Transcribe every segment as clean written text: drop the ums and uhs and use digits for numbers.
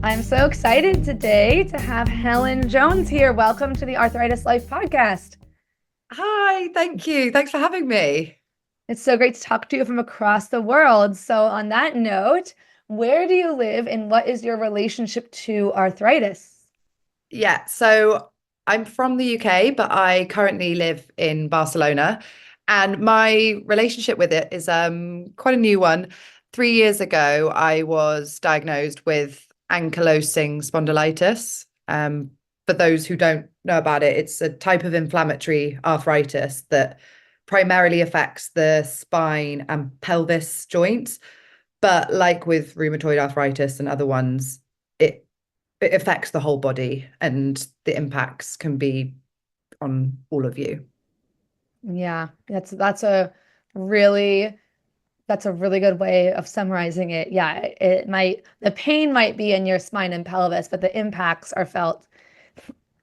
I'm so excited today to have Helen Jones here. Welcome to the Arthritis Life podcast. Hi, thank you. Thanks for having me. It's so great to talk to you from across the world. So, on that note, where do you live and what is your relationship to arthritis? So I'm from the UK, but I currently live in Barcelona. And my relationship with it is quite a new one. 3 years ago, I was diagnosed with ankylosing spondylitis. For those who don't know about it, it's a type of inflammatory arthritis that primarily affects the spine and pelvis joints. But like with rheumatoid arthritis and other ones, it it affects the whole body and the impacts can be on all of you. Yeah, really that's a really good way of summarizing it. Yeah, the pain might be in your spine and pelvis, but the impacts are felt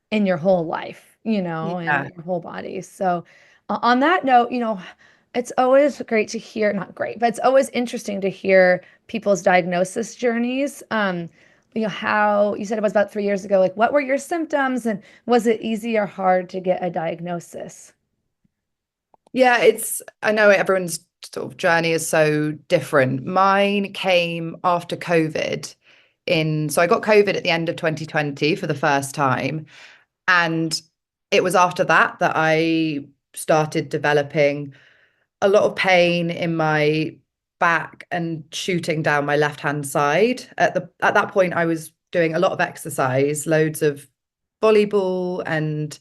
in your whole life, and Yeah. your whole body. So, on that note, it's always great to hear, not great, but it's always interesting to hear people's diagnosis journeys. How you said it was about 3 years ago. Like, what were your symptoms, and was it easy or hard to get a diagnosis? Yeah, I know everyone's sort of journey is so different. Mine came after COVID so I got COVID at the end of 2020 for the first time. And it was after that that I started developing a lot of pain in my back and shooting down my left hand side. At that point, I was doing a lot of exercise, loads of volleyball and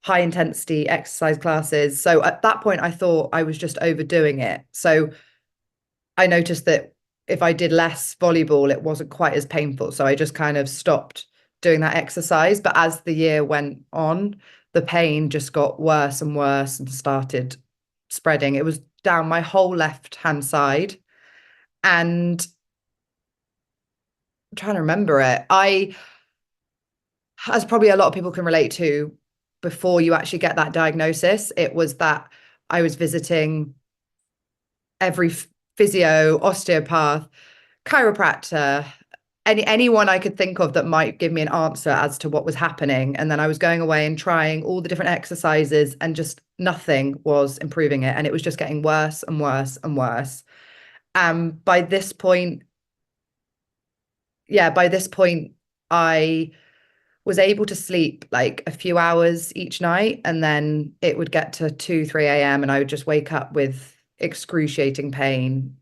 high intensity exercise classes. So at that point, I thought I was just overdoing it. So I noticed that if I did less volleyball, it wasn't quite as painful. So I just kind of stopped doing that exercise. But as the year went on, the pain just got worse and worse and started spreading. It was down my whole left hand side. And I'm trying to remember it. As probably a lot of people can relate to, before you actually get that diagnosis, it was that I was visiting every physio, osteopath, chiropractor, anyone I could think of that might give me an answer as to what was happening. And then I was going away and trying all the different exercises, and just nothing was improving it. And it was just getting worse and worse and worse. By this point, by this point, I was able to sleep like a few hours each night, and then it would get to 2, 3 a.m. and I would just wake up with excruciating pain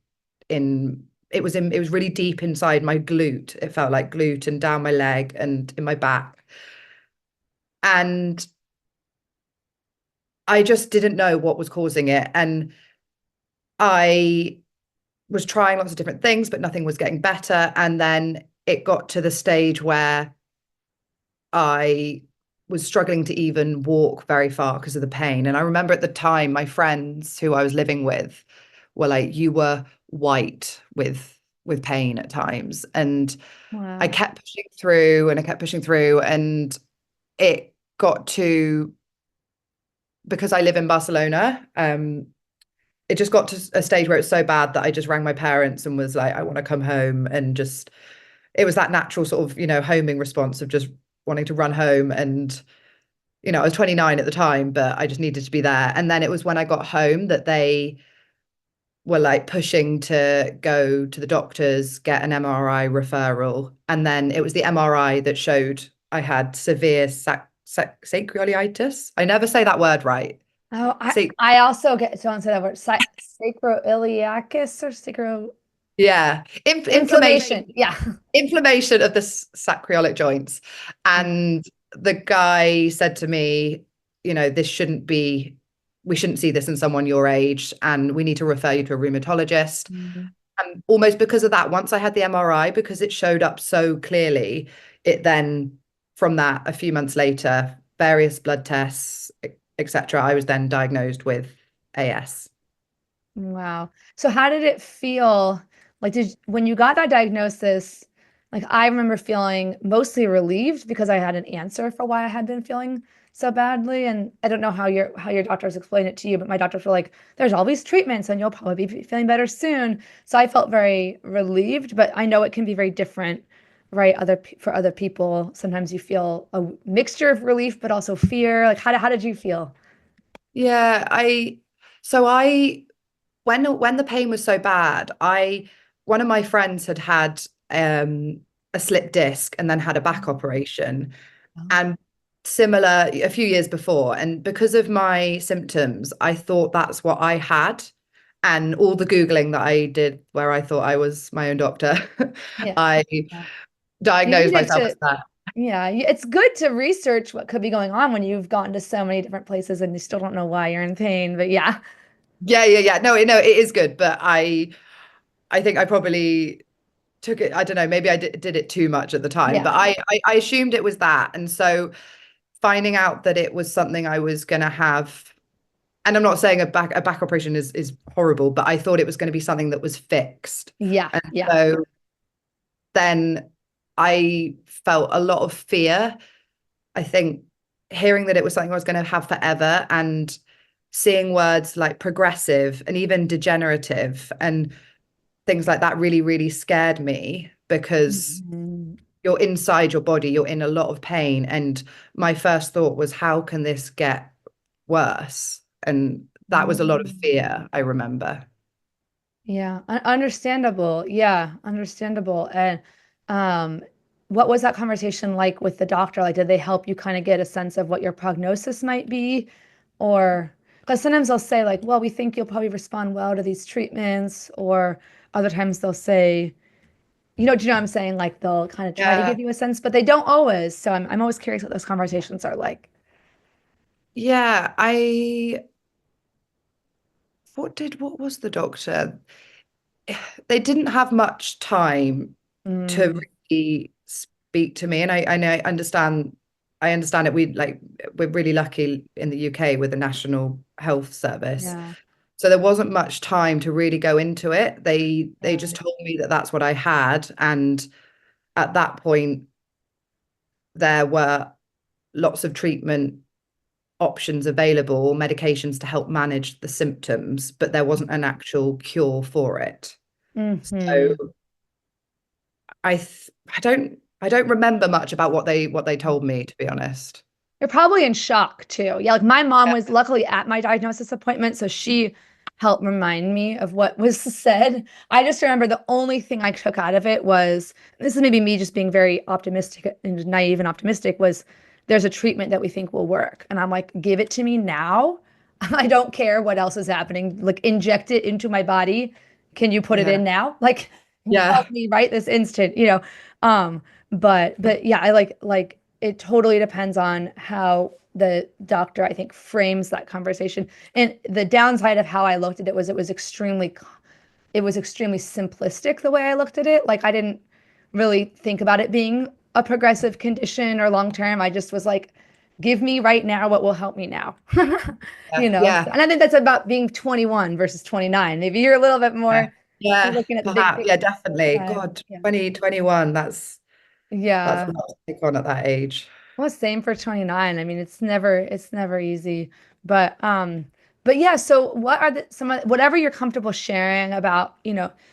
in it was really deep inside my glute. It felt like glute and down my leg and in my back. And I just didn't know what was causing it. And I was trying lots of different things, but nothing was getting better. And then it got to the stage where I was struggling to even walk very far because of the pain. And I remember at the time, my friends who I was living with were like, "You were white with pain at times." And I Wow. kept pushing through and I kept pushing through. And it got to, because I live in Barcelona, it just got to a stage where it was so bad that I just rang my parents and was like, "I want to come home." And just, it was that natural sort of, homing response of just wanting to run home. And, I was 29 at the time, but I just needed to be there. And then it was when I got home that they were like pushing to go to the doctors, get an MRI referral. And then it was the MRI that showed I had severe sacroiliitis. I never say that word right. Oh, Sac- I also get don't say that word. Sacroiliacus or sacro yeah, inflammation. inflammation, Yeah. inflammation of the sacroiliac joints. And the guy said to me, this shouldn't be, we shouldn't see this in someone your age, and we need to refer you to a rheumatologist. Mhm. And almost because of that, once I had the MRI, because it showed up so clearly, it then, from that, a few months later, various blood tests, etc., I was then diagnosed with AS. Wow. So how did it feel? Like, when you got that diagnosis, like I remember feeling mostly relieved because I had an answer for why I had been feeling so badly. And I don't know how your doctors explained it to you, but my doctors were like, there's all these treatments and you'll probably be feeling better soon. So I felt very relieved, but I know it can be very different right, for other people, sometimes you feel a mixture of relief, but also fear. Like, how did you feel? Yeah, so I when the pain was so bad, I one of my friends had a slip disc and then had a back operation, Oh, and similar a few years before. And because of my symptoms, I thought that's what I had. And all the Googling that I did where I thought I was my own doctor, yeah. I Yeah. You diagnosed needed myself to, as that. yeah, it's good to research what could be going on when you've gone to so many different places and you still don't know why you're in pain. But yeah, Yeah, yeah, yeah. No, it is good, but I think I probably took it. I don't know. Maybe I did it too much at the time, but yeah, I assumed it was that, and so finding out that it was something I was going to have, and I'm not saying a back operation is horrible, but I thought it was going to be something that was fixed, yeah, and yeah. so then I felt a lot of fear. I think hearing that it was something I was going to have forever, and seeing words like progressive and even degenerative and things like that really, really scared me because Mhm. you're inside your body, you're in a lot of pain. And my first thought was, how can this get worse? And that was a lot of Mm. fear, I remember. Yeah, understandable. Yeah, understandable. And um, what was that conversation like with the doctor? Like, did they help you kind of get a sense of what your prognosis might be? Or because sometimes they'll say, like, well, we think you'll probably respond well to these treatments, or other times they'll say, do you know what I'm saying? Like they'll kind of try to Yeah. give you a sense, but they don't always. So I'm always curious what those conversations are like. Yeah. What was the doctor? They didn't have much time to Mm, really speak to me. And I know I understand it. We're really lucky in the UK with the National Health Service. yeah, So there wasn't much time to really go into it. They got just it. told me that that's what I had. And at that point, there were lots of treatment options available, medications to help manage the symptoms, but there wasn't an actual cure for it. Hmm. So I don't remember much about what they told me, to be honest. You're probably in shock too. Yeah, like my mom was luckily at my diagnosis appointment, so she helped remind me of what was said. I just remember the only thing I took out of it was this is maybe me just being very optimistic and naive and optimistic was there's a treatment that we think will work. And I'm like, give it to me now. I don't care what else is happening. Like inject it into my body. Can you put it in Yeah. now? Like help Yeah. me right this instant. But yeah, I like it totally depends on how the doctor, I think, frames that conversation. And the downside of how I looked at it was it was extremely simplistic the way I looked at it. Like I didn't really think about it being a progressive condition or long term. I just was like, give me right now what will help me now. Yeah. So, Yeah. and I think that's about being 21 versus 29. Maybe you're a little bit Yeah. more, you're Yeah. looking at the big Perhaps. Yeah, picture. definitely. Time. God, Yeah. 2021, that's a Yeah. lot to take on at that age. Well, same for 29. I mean, it's never easy. But yeah, so what are whatever you're comfortable sharing about,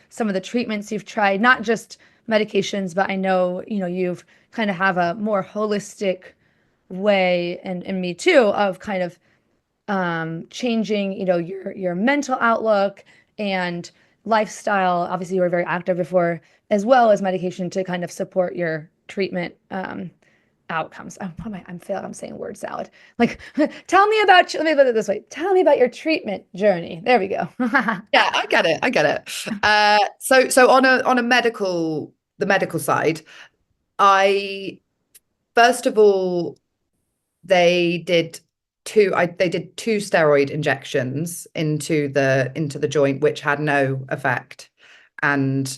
some of the treatments you've tried, not just medications, but I know, you've kind of have a more holistic way and me too of kind of changing, your mental outlook and lifestyle. Obviously, you were very active before, as well as medication to kind of support your treatment outcomes. I feel like I'm saying word salad. Like, let me put it this way. Tell me about your treatment journey. There we go. Yeah, I get it. I get it. So on a the medical side, I first of all they did they did two steroid injections into the joint, which had no effect, and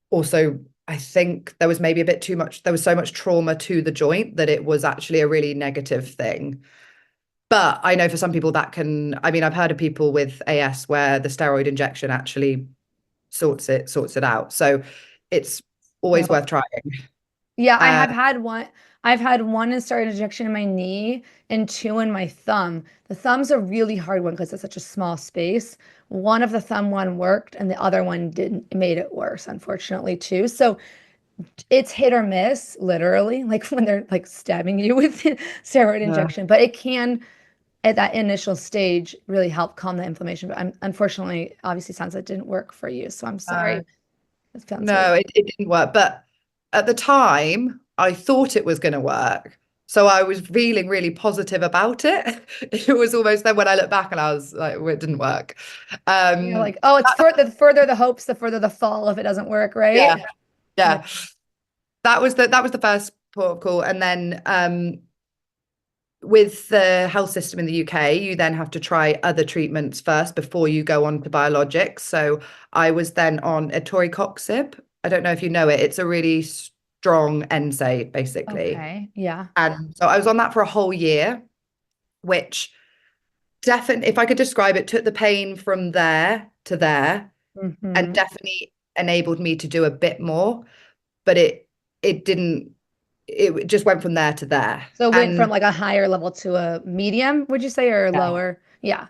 also I think there was maybe a bit too much. There was so much trauma to the joint that it was actually a really negative thing. But I know for some people that can, I mean, I've heard of people with AS where the steroid injection actually sorts it out. So it's always Well, worth trying. yeah, I Uh, have had one. I've had one steroid injection in my knee and two in my thumb. The thumb's a really hard one because it's such a small space. One of the thumb one worked and the other one didn't, it made it worse, unfortunately, too. So It's hit or miss, literally, like when they're like stabbing you with steroid Yeah. injection, but it can at that initial stage really help calm the inflammation. But unfortunately, obviously sounds like it didn't work for you. So I'm sorry. Uh, It sounds really no, it didn't work. But at the time, I thought it was going to work. So I was feeling really positive about it. It was almost then when I look back and I was like, well, it didn't work. you're Um, like, oh, it's the further the hopes, the further the fall if it doesn't work, right? yeah, Yeah. yeah. That was the first port of call. And then with the health system in the UK, you then have to try other treatments first before you go on to biologics. So I was then on etoycoxib. I don't know if you know it. It's a really strong NSAID, basically. Okay. Yeah. And so I was on that for a whole year, which definitely, if I could describe it, took the pain from there to there and Hmm. definitely enabled me to do a bit more. But it didn't, it just went from there to there. So it went from And like a higher level to a medium, would you say, or yeah, lower? Yeah.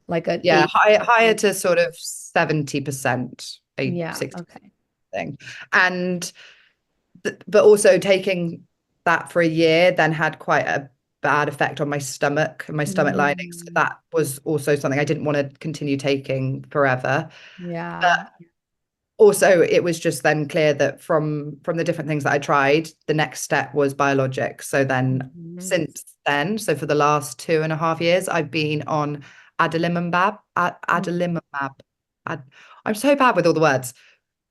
Like an yeah, eight. higher to sort of 70%, Yeah. 60 Okay. thing. And but also taking that for a year then had quite a bad effect on my stomach and my stomach lining. So Mm, that was also something I didn't want to continue taking forever. But yeah. also it was just then clear that from the different things that I tried, the next step was biologics. So then Mhm. since then, so for the last 2.5 years, I've been on adalimumab. Ad, I'm so bad with all the words,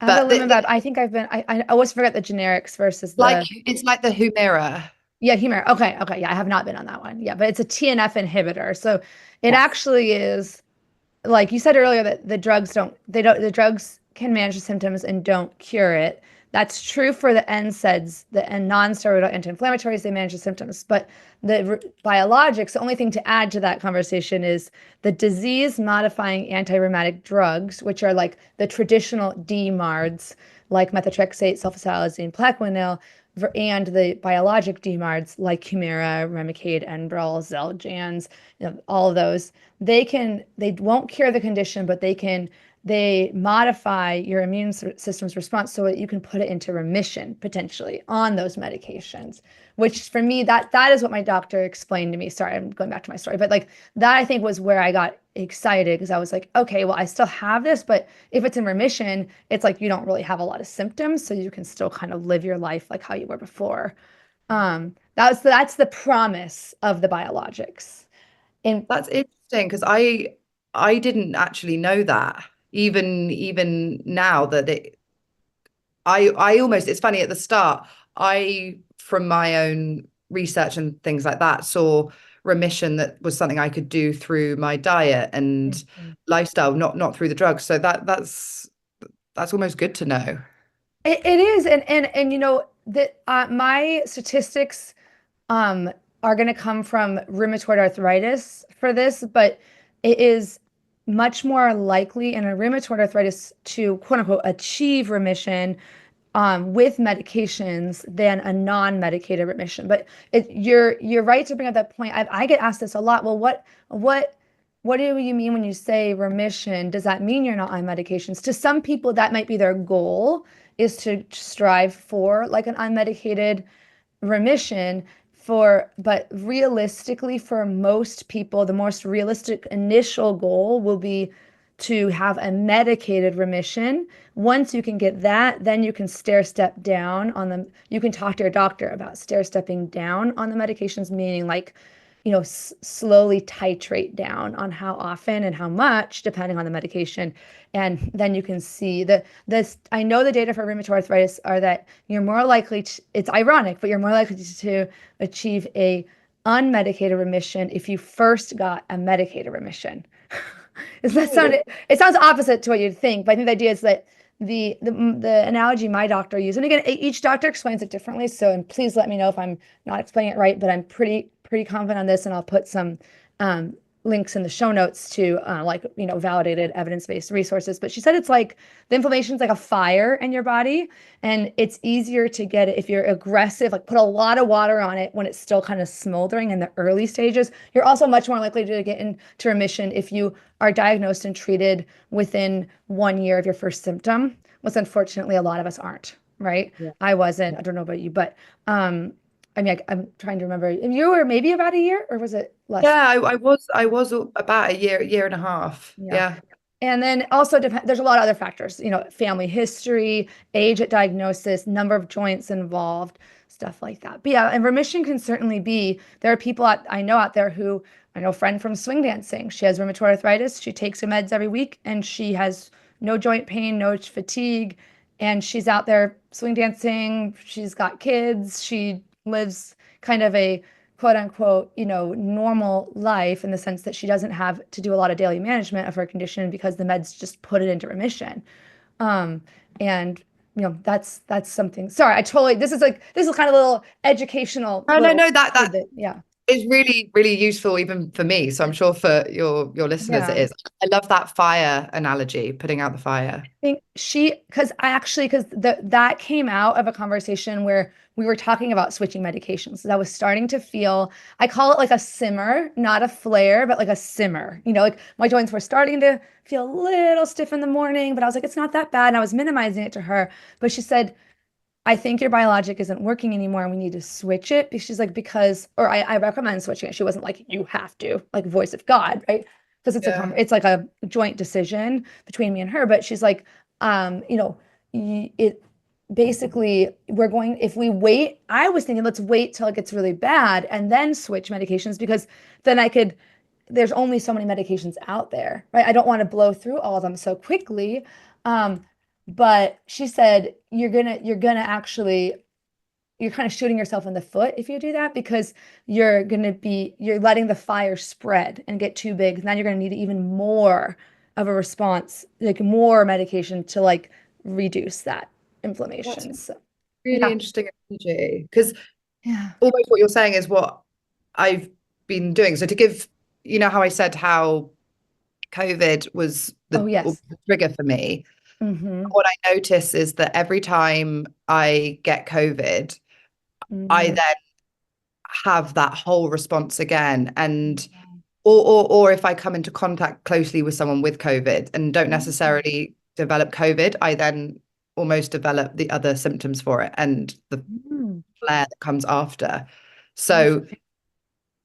but Adalimumab, I think I always forget the generics versus like the, it's like the Humira. yeah, Humira. Okay, okay, yeah, I have not been on that one. Yeah, but it's a TNF inhibitor. So it Yes. actually is, like you said earlier, that the drugs can manage the symptoms and don't cure it. That's true for the NSAIDs, the and non-steroidal anti-inflammatories, they manage the symptoms. But biologics, the only thing to add to that conversation is the disease-modifying anti-rheumatic drugs, which are like the traditional DMARDs, like methotrexate, sulfasalazine, Plaquenil, and the biologic DMARDs like Humira, Remicade, Enbrel, Xeljanz, all of those. They won't cure the condition, but they modify your immune system's response so that you can put it into remission potentially on those medications. Which for me, that is what my doctor explained to me. Sorry, I'm going back to my story, but like that I think was where I got excited because I was like, okay, well, I still have this, but if it's in remission, it's like you don't really have a lot of symptoms, so you can still kind of live your life like how you were before. That's the promise of the biologics. And That's interesting because I didn't actually know that. Even now that I almost, it's funny at the start, I from my own research and things like that saw remission that was something I could do through my diet and Mhm. lifestyle, not through the drugs. So that's almost good to know. It is, and you know that my statistics um are going to come from rheumatoid arthritis for this, but it is much more likely in a rheumatoid arthritis to quote unquote achieve remission with medications than a non-medicated remission. But you're right to bring up that point. I get asked this a lot. Well, what do you mean when you say remission? Does that mean you're not on medications? To some people, that might be their goal, is to strive for like an unmedicated remission but realistically for most people the most realistic initial goal will be to have a medicated remission. Once you can get that, then you can stair step down on them. You can talk to your doctor about stair stepping down on the medications, meaning like, slowly titrate down on how often and how much, depending on the medication. And then you can see this. I know the data for rheumatoid arthritis are that you're more likely to, it's ironic, but you're more likely to achieve a unmedicated remission if you first got a medicated remission. Does that sound, it sounds opposite to what you'd think, but I think the idea is that the analogy my doctor used, and again, each doctor explains it differently. So, and please let me know if I'm not explaining it right, but I'm pretty confident on this, and I'll put some um, links in the show notes to like validated evidence-based resources. But she said it's like the inflammation is like a fire in your body, and it's easier to get it if you're aggressive, like put a lot of water on it when it's still kind of smoldering in the early stages. You're also much more likely to get into remission if you are diagnosed and treated within 1 year of your first symptom, which unfortunately a lot of us aren't, right? Yeah. I wasn't. I don't know about you, but um, I mean, I'm trying to remember. You were maybe about a year, or was it Yeah, less? I was about a year and a half. Yeah. Yeah. And then also depend, there's a lot of other factors, family history, age at diagnosis, number of joints involved, stuff like that. But yeah, and remission can certainly be, there are people I know out there who, I know a friend from swing dancing. She has rheumatoid arthritis. She takes her meds every week and she has no joint pain, no fatigue. And she's out there swing dancing. She's got kids. She lives kind of a quote unquote, normal life in the sense that she doesn't have to do a lot of daily management of her condition because the meds just put it into remission. Um, and that's something. Sorry, this is kind of a little educational No, no, little no, that tidbit. Yeah. is really, really useful even for me. So I'm sure for your listeners it Yeah. is. I love that fire analogy, putting out the fire. Think because that came out of a conversation where we were talking about switching medications. I was starting to feel, I call it like a simmer, not a flare, but like a simmer. Like my joints were starting to feel a little stiff in the morning, but I was like, it's not that bad. And I was minimizing it to her. But she said, I think your biologic isn't working anymore and we need to switch it. She's like, or I recommend switching it. She wasn't like, you have to, like voice of God, right? Because Yeah. it's like a joint decision between me and her. But she's like, um, you know, it basically if we wait, I was thinking, let's wait till it gets really bad and then switch medications because then there's only so many medications out there, right? I don't want to blow through all of them so quickly. Um, but she said, you're kind of shooting yourself in the foot if you do that because you're letting the fire spread and get too big. And then you're going to need even more of a response, like more medication to like reduce that That's inflammation. So, really yeah. interesting analogy because Yeah. almost what you're saying is what I've been doing. So to give, you know how I said how COVID was Oh, the yes. trigger for me. Mm-hmm. What I notice is that every time I get COVID, I Mm-hmm. then have that whole response again. And or if I come into contact closely with someone with COVID and don't necessarily develop COVID, I then almost develop the other symptoms for it and the Mm-hmm. flare that comes after. Yes. So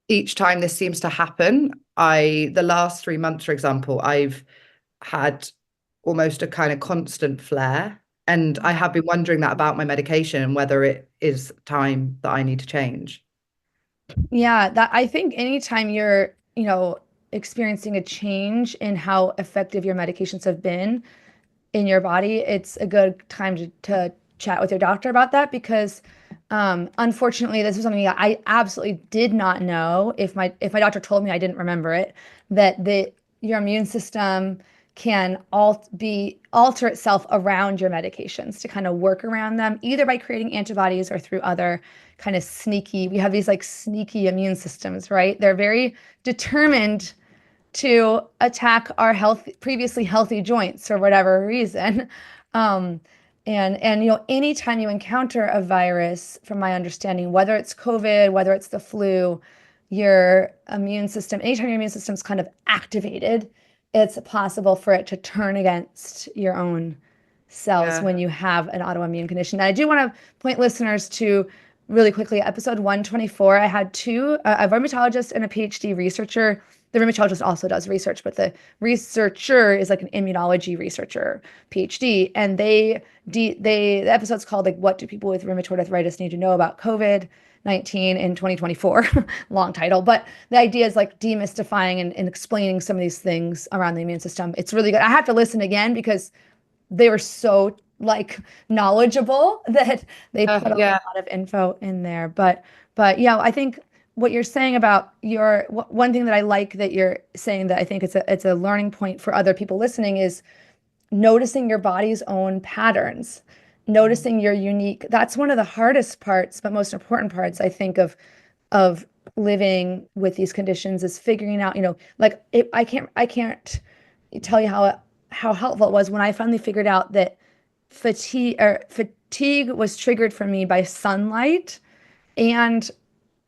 each time this seems to happen, the last 3 months, for example, I've had almost a kind of constant flare. And I have been wondering that about my medication and whether it is time that I need to change. Yeah, that I think anytime you're, experiencing a change in how effective your medications have been in your body, it's a good time to chat with your doctor about that because unfortunately this was something that I absolutely did not know. If my doctor told me, I didn't remember it, that your immune system can alter itself around your medications to kind of work around them, either by creating antibodies or through other kind of we have these like sneaky immune systems, right? They're very determined to attack our previously healthy joints for whatever reason. Um, and anytime you encounter a virus, from my understanding, whether it's COVID, whether it's the flu, anytime your immune system's kind of activated, it's possible for it to turn against your own cells Yeah. when you have an autoimmune condition. And I do want to point listeners to really quickly episode 124. I had a rheumatologist and a PhD researcher. The rheumatologist also does research, but the researcher is like an immunology researcher, PhD. And the episode's called like, what do people with rheumatoid arthritis need to know about COVID-19 in 2024? Long title, but the idea is like demystifying and explaining some of these things around the immune system. It's really good. I have to listen again because they were so like knowledgeable that they put a Yeah. lot of info in there. But yeah, I think what you're saying about one thing that I like that you're saying that I think it's a learning point for other people listening is noticing your body's own patterns, noticing your unique. That's one of the hardest parts, but most important parts, I think, of living with these conditions is figuring out, like I can't tell you how helpful it was when I finally figured out that fatigue was triggered for me by sunlight and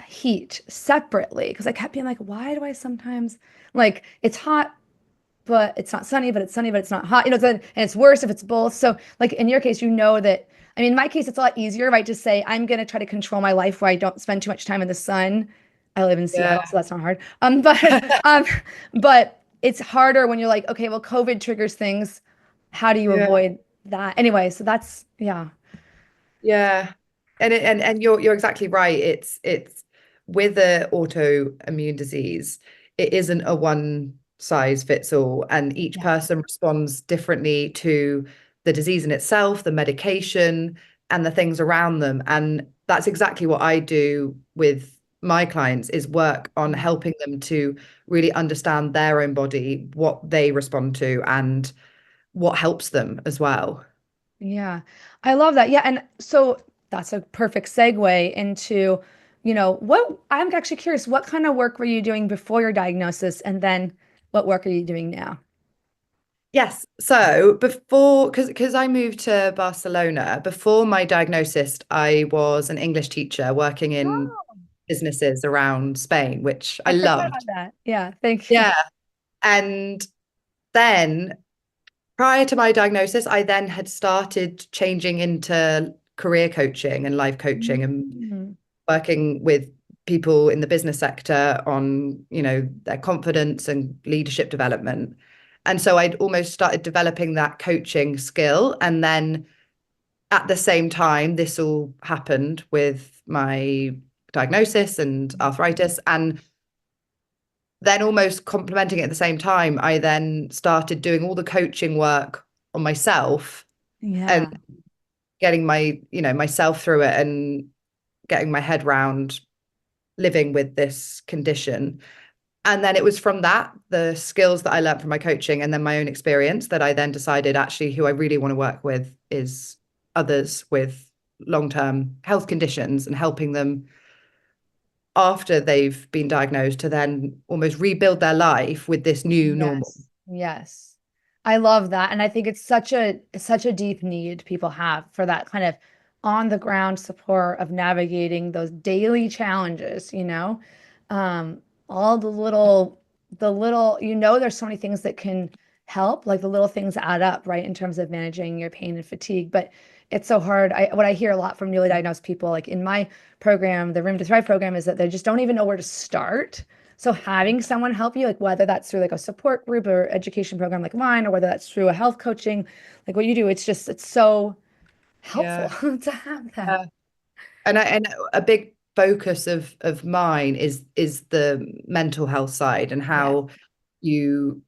heat separately because I kept being like, why do I sometimes like it's hot but it's not sunny, but it's sunny, but it's not hot. And it's worse if it's both. So like in your case, that, I mean, in my case, it's a lot easier, right? To say, I'm going to try to control my life where I don't spend too much time in the sun. I live in Yeah. Seattle, so that's not hard. Um, but it's harder when you're like, okay, well, COVID triggers things. How do you Yeah. avoid that? Anyway, so that's, yeah. Yeah. And you're exactly right. It's with a autoimmune disease, it isn't a one size fits all, and each Yeah. person responds differently to the disease in itself, the medication, and the things around them. And that's exactly what I do with my clients is work on helping them to really understand their own body, what they respond to, and what helps them as well. Yeah, I love that. Yeah, and so that's a perfect segue into, what I'm actually curious, what kind of work were you doing before your diagnosis, and then what work are you doing now? Yes. So before, because I moved to Barcelona, before my diagnosis, I was an English teacher working in Oh, businesses around Spain, which I I forgot about loved. that. Yeah, thank you. Yeah. And then prior to my diagnosis, I then had started changing into career coaching and life coaching and Mhm. working with people in the business sector on, their confidence and leadership development. And so I'd almost started developing that coaching skill. And then at the same time, this all happened with my diagnosis and arthritis. And then almost complementing it at the same time, I then started doing all the coaching work on myself and Yeah. getting myself through it and getting my head round living with this condition. And then it was from that, the skills that I learned from my coaching and then my own experience, that I then decided actually who I really want to work with is others with long-term health conditions and helping them after they've been diagnosed to then almost rebuild their life with this new normal. Yes. Yes. I love that. And I think it's such a deep need people have for that kind of on the ground support of navigating those daily challenges, Um, all the little, there's so many things that can help, like the little things add up, right, in terms of managing your pain and fatigue. But it's so hard. What I hear a lot from newly diagnosed people, like in my program, the Room to Thrive program, is that they just don't even know where to start. So having someone help you, like whether that's through like a support group or education program like mine, or whether that's through a health coaching, like what you do, it's so helpful Yeah. to have that. Yeah. And a big focus of mine is the mental health side and Yeah. how you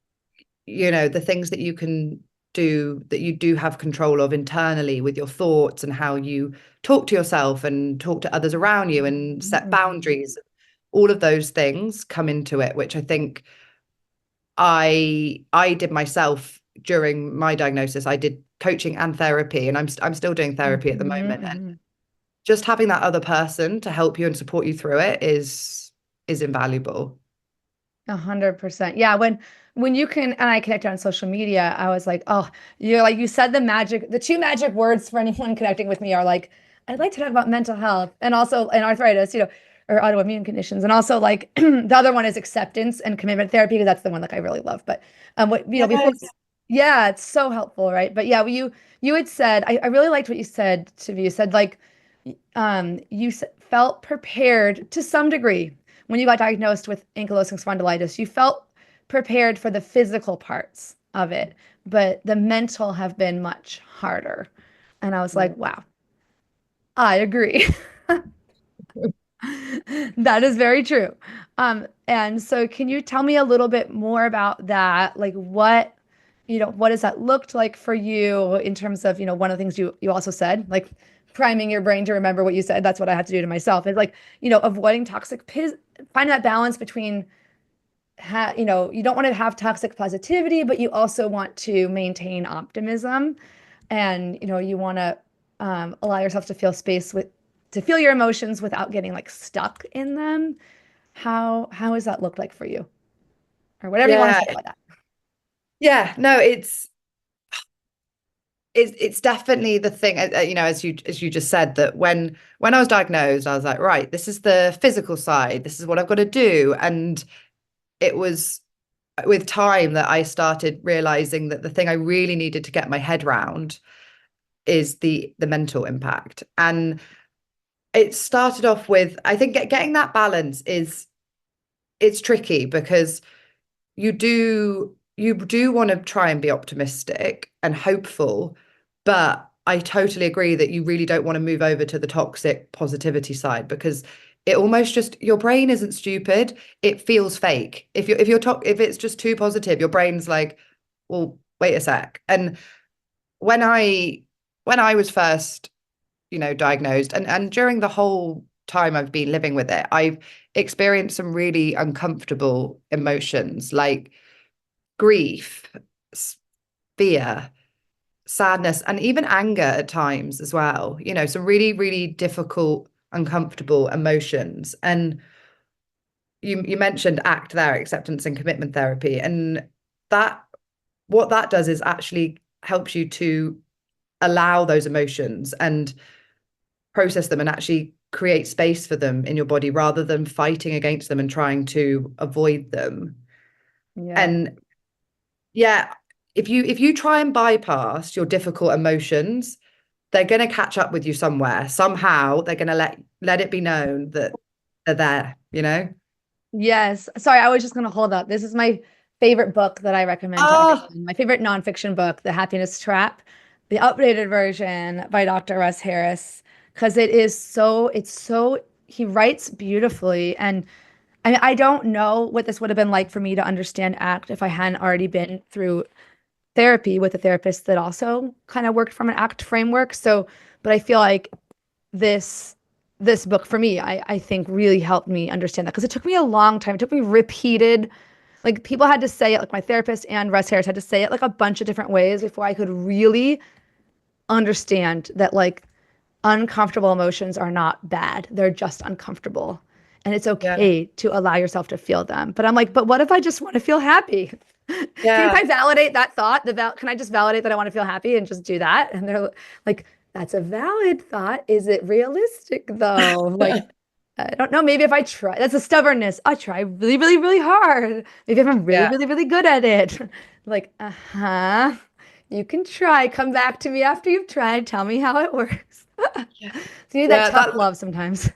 the things that you can do that you do have control of internally with your thoughts and how you talk to yourself and talk to others around you and set Mhm. boundaries. All of those things come into it, which I think I did myself during my diagnosis. I did coaching and therapy, and I'm still doing therapy at the Mhm, moment. And mhm. just having that other person to help you and support you through it is invaluable. 100%. Yeah, when you can and I connected on social media, I was like, oh, you said the two magic words for anyone connecting with me are like, I'd like to talk about mental health and also and arthritis, or autoimmune conditions. And also like the other one is acceptance and commitment therapy, because that's the one like I really love. But before, Yes. yeah, it's so helpful, right? But yeah, you had said I really liked what you said to me. You said like felt prepared to some degree when you got diagnosed with ankylosing spondylitis. You felt prepared for the physical parts of it, but the mental have been much harder. And I was Mm. like, wow, I agree. That is very true. And so can you tell me a little bit more about that? Like what has that looked like for you in terms of, one of the things you also said, like priming your brain to remember what you said. That's what I had to do to myself. Is like, avoiding finding that balance between you don't want to have toxic positivity, but you also want to maintain optimism, and you want to allow yourself to to feel your emotions without getting like stuck in them. How has that looked like for you, or whatever you want to Yeah. say about that? Yeah. No, it's definitely the thing, as you just said, that when I was diagnosed, I was like, right, this is the physical side. This is what I've got to do. And it was with time that I started realizing that the thing I really needed to get my head round is the mental impact. And it started off with, I think getting that balance is it's tricky because you do want to try and be optimistic and hopeful, but I totally agree that you really don't want to move over to the toxic positivity side because it almost just your brain isn't stupid. It feels fake. If it's just too positive, your brain's like, well, wait a sec. And when I was first, diagnosed and during the whole time I've been living with it, I've experienced some really uncomfortable emotions like grief, fear, sadness, and even anger at times as well. Some really, really difficult, uncomfortable emotions. And you mentioned ACT there, acceptance and commitment therapy. And that what that does is actually helps you to allow those emotions and process them and actually create space for them in your body rather than fighting against them and trying to avoid them. Yeah. And yeah, if you try and bypass your difficult emotions, they're going to catch up with you somewhere. Somehow they're going to let it be known that they're there. Yes. Sorry, I was just going to hold up. This is my favorite book that I recommend to Oh, everyone. My favorite nonfiction book, The Happiness Trap, the updated version by Dr. Russ Harris, because he writes beautifully. And I mean, I don't know what this would have been like for me to understand ACT if I hadn't already been through therapy with a therapist that also kind of worked from an ACT framework. So, but I feel like this this book for me, I think really helped me understand that because it took me a long time. It took me repeated, like people had to say it, like my therapist and Russ Harris had to say it like a bunch of different ways before I could really understand that like uncomfortable emotions are not bad. They're just uncomfortable. And it's yeah, okay to allow yourself to feel them. But I'm like, but what if I just want to feel happy? Can't yeah, I validate that thought? Can I just validate that I want to feel happy and just do that? And they're like, that's a valid thought. Is it realistic though? Like, I don't know. Maybe if I try, that's a stubbornness. I try really, really, really hard. Maybe if I'm really, yeah, really, really good at it. Like, uh-huh. You can try. Come back to me after you've tried. Tell me how it works. yeah, So you need that yeah. tough That love sometimes.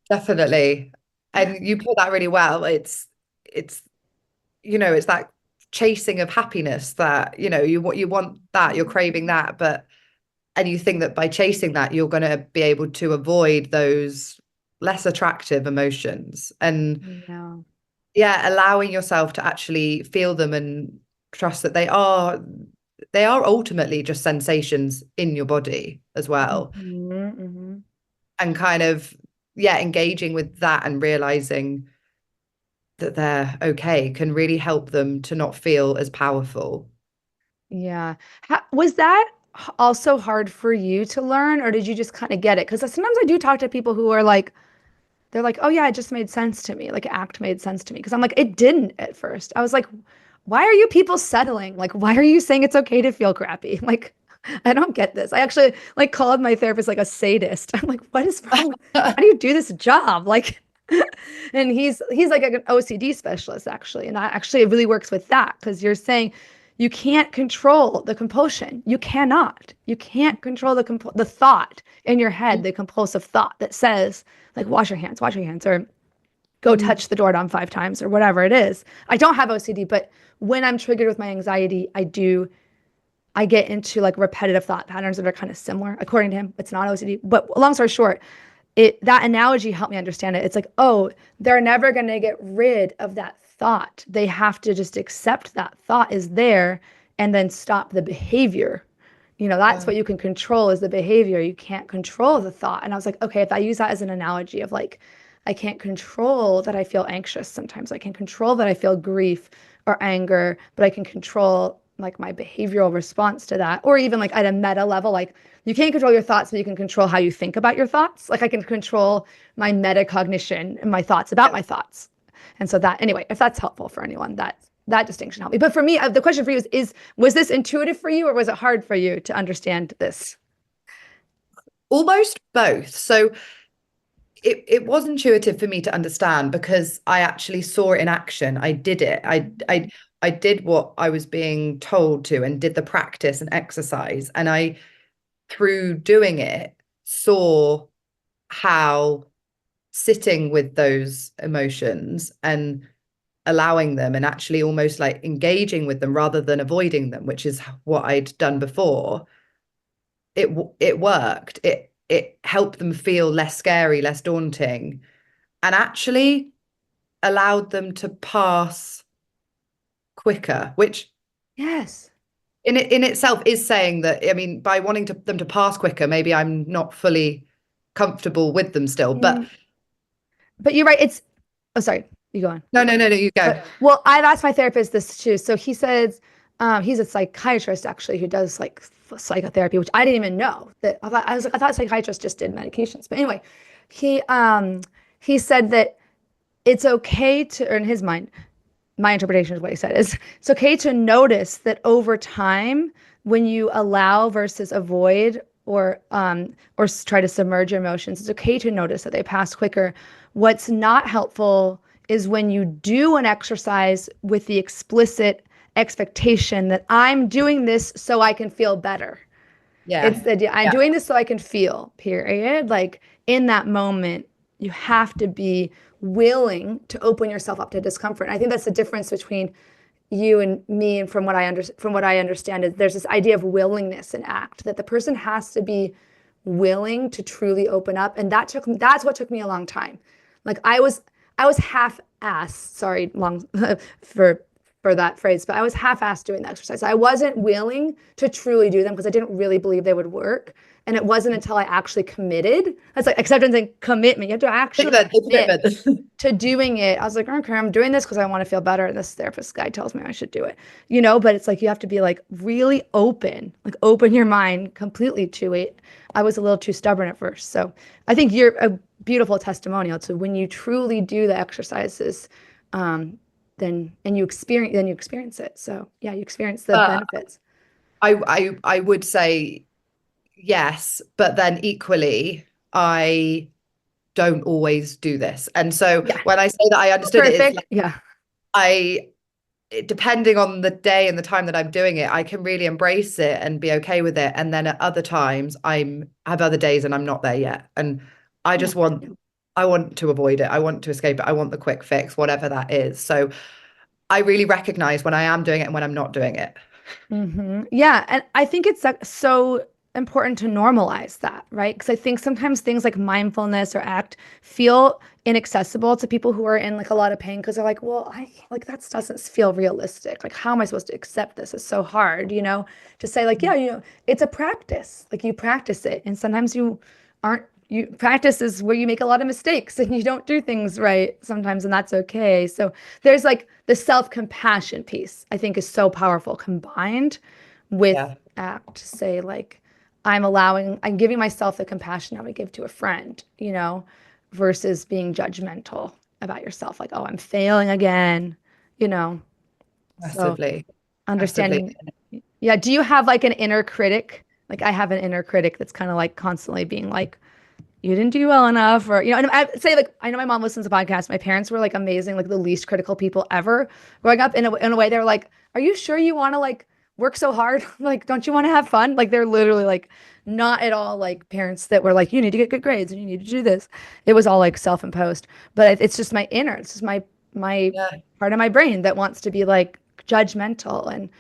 definitely. And you put that really well. It's that chasing of happiness that you want that, you're craving that, and you think that by chasing that you're going to be able to avoid those less attractive emotions. And Yeah. yeah, allowing yourself to actually feel them and trust that they are ultimately just sensations in your body as well. Hmm. And kind of, yeah, engaging with that and realizing that they're okay can really help them to not feel as powerful. Yeah. Was that also hard for you to learn, or did you just kind of get it? Because sometimes I do talk to people who are like, they're like, oh yeah, it just made sense to me. Like ACT made sense to me. Because I'm like, it didn't at first. I was like, why are you people settling? Like, why are you saying it's okay to feel crappy? Like, I don't get this. I actually like called my therapist like a sadist. I'm like, what is wrong? How do you do this job? Like, and he's like an OCD specialist actually, and that actually it really works with that because you're saying you can't control the compulsion. You cannot. You can't control the thought in your head, the compulsive thought that says like wash your hands, or go Mhm. touch the doorknob 5 times, or whatever it is. I don't have OCD, but when I'm triggered with my anxiety, I get into like repetitive thought patterns that are kind of similar. According to him, it's not OCD. But long story short, that analogy helped me understand it. It's like, oh, they're never going to get rid of that thought. They have to just accept that thought is there and then stop the behavior. That's Yeah, what you can control is the behavior. You can't control the thought. And I was like, okay, if I use that as an analogy of like, I can't control that I feel anxious sometimes. I can control that I feel grief or anger, but I can control like my behavioral response to that. Or even like at a meta level, like you can't control your thoughts, but you can control how you think about your thoughts. Like I can control my metacognition and my thoughts about my thoughts. And so that, anyway, if that's helpful for anyone, that distinction helped me. But for me, the question for you is was this intuitive for you or was it hard for you to understand this? almost both. So it was intuitive for me to understand because I actually saw it in action. I did it. I did what I was being told to and did the practice and exercise. And I, through doing it, saw how sitting with those emotions and allowing them and actually almost like engaging with them rather than avoiding them, which is what I'd done before, it worked. It helped them feel less scary, less daunting, and actually allowed them to pass quicker, which Yes. in itself is saying that, I mean, by wanting them to pass quicker, maybe I'm not fully comfortable with them still. But Mm, but you're right. It's, oh, sorry, you go on. no, you go. Well, I've asked my therapist this too. So he says, he's a psychiatrist actually who does like psychotherapy, which I didn't even know that. I thought psychiatrists just did medications. But anyway, he he said that it's okay to, or in his mind, my interpretation of what he said is it's okay to notice that over time, when you allow versus avoid or try to submerge your emotions, it's okay to notice that they pass quicker. What's not helpful is when you do an exercise with the explicit expectation that I'm doing this so I can feel better. It's Yeah. the idea, I'm Yeah. doing this so I can feel, period. Like in that moment, you have to be willing to open yourself up to discomfort. And I think that's the difference between you and me, and from what I understand is there's this idea of willingness and act, that the person has to be willing to truly open up. And that's what took me a long time. Like I was half-assed, sorry, long for that phrase, but I was half-assed doing the exercise. I wasn't willing to truly do them because I didn't really believe they would work. And it wasn't until I actually committed. That's like acceptance and commitment. You have to actually commit Commitment. to doing it. I was like, okay, I'm doing this because I want to feel better. And this therapist guy tells me I should do it, but it's like you have to be like really open, like open your mind completely to it. I was a little too stubborn at first. So I think you're a beautiful testimonial to when you truly do the exercises, then you experience it. So yeah, you experience the But benefits. I would say yes, but then equally, I don't always do this. And so Yeah. when I say that I understood it, it's Perfect. like Yeah. I, depending on the day and the time that I'm doing it, I can really embrace it and be okay with it. And then at other times, have other days and I'm not there yet. And I Yeah. just I want to avoid it. I want to escape it. I want the quick fix, whatever that is. So I really recognize when I am doing it and when I'm not doing it. Yeah, and I think it's like so important to normalize that, right? Because I think sometimes things like mindfulness or act feel inaccessible to people who are in like a lot of pain because they're like, well, I like that doesn't feel realistic. Like, how am I supposed to accept this? It's so hard, to say like, yeah, it's a practice. Like you practice it, and sometimes you aren't. You practice is where you make a lot of mistakes and you don't do things right sometimes, and that's okay. So there's like the self-compassion piece, I think is so powerful combined with Yeah, act to say like I'm giving myself the compassion I would give to a friend, versus being judgmental about yourself, like, oh, I'm failing again, you know. So massively, massively. understanding, yeah. Do you have like an inner critic? Like I have an inner critic that's kind of like constantly being like, you didn't do well enough, or and I say like I know my mom listens to podcasts. My parents were like amazing, like the least critical people ever growing up. In a way, they're like, "Are you sure you want to like work so hard? Like, don't you want to have fun?" Like they're literally like not at all like parents that were like, "You need to get good grades and you need to do this." It was all like self-imposed, but it's just my inner. It's just my Yeah, part of my brain that wants to be like judgmental, and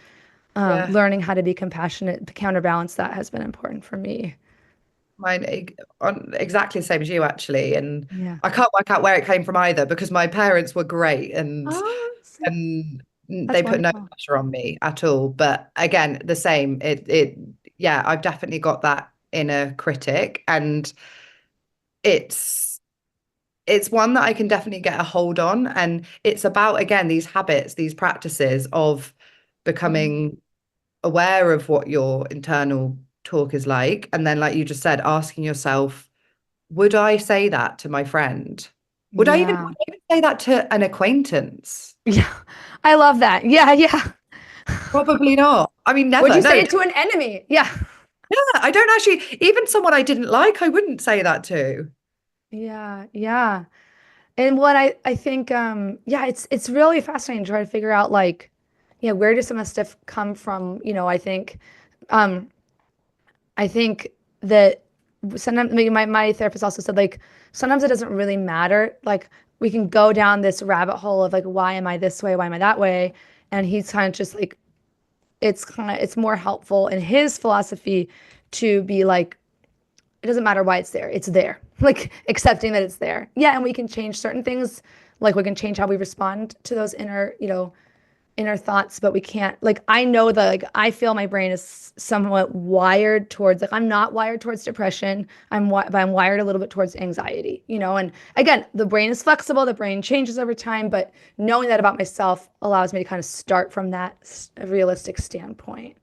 yeah. learning how to be compassionate to counterbalance that has been important for me. Mine on exactly the same as you actually, and Yeah. I can't work out where it came from either because my parents were great Oh, and that's they put no wonderful. pressure on me at all. But again, the same. Yeah, I've definitely got that inner critic, and it's it's one that I can definitely get a hold on, and it's about again these habits, these practices of Mm. becoming aware of what your internal talk is like, and then like you just said, asking yourself, would I say that to my friend? Yeah. Would I even say that to an acquaintance? Yeah. I love that. Yeah, yeah. Probably not. I mean, Would never. you say No. it to an enemy? Yeah. Yeah, I don't actually, even someone I didn't like, I wouldn't say that to. Yeah, yeah. And what I think yeah, it's really fascinating to try to figure out like, yeah, where does some of the stuff come from? Um I think that sometimes maybe my therapist also said like sometimes it doesn't really matter. Like we can go down this rabbit hole of like why am I this way? Why am I that way? And he's kind of just like it's more helpful in his philosophy to be like it doesn't matter why it's there. It's there. Like accepting that it's there. Yeah, and we can change certain things. Like we can change how we respond to those inner thoughts, but we can't like I know that like I feel my brain is somewhat wired towards like I'm not wired towards depression. But I'm wired a little bit towards anxiety, and again, the brain is flexible, the brain changes over time, but knowing that about myself allows me to kind of start from that realistic standpoint.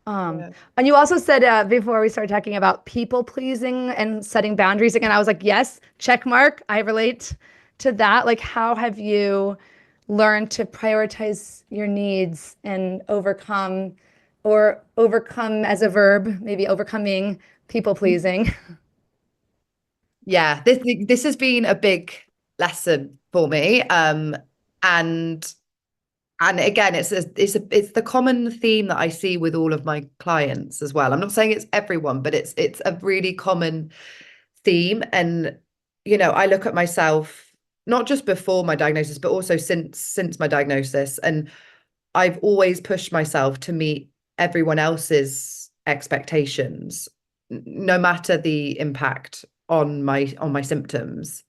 Um, Yeah. and you also said before we started talking about people pleasing and setting boundaries again, I was like, yes, check mark. I relate to that. Like, how have you learned to prioritize your needs and overcome as a verb, maybe overcoming people pleasing? Yeah, this has been a big lesson for me. And again, it's the common theme that I see with all of my clients as well. I'm not saying it's everyone, but it's a really common theme. And I look at myself not just before my diagnosis, but also since my diagnosis, and I've always pushed myself to meet everyone else's expectations, no matter the impact on my symptoms.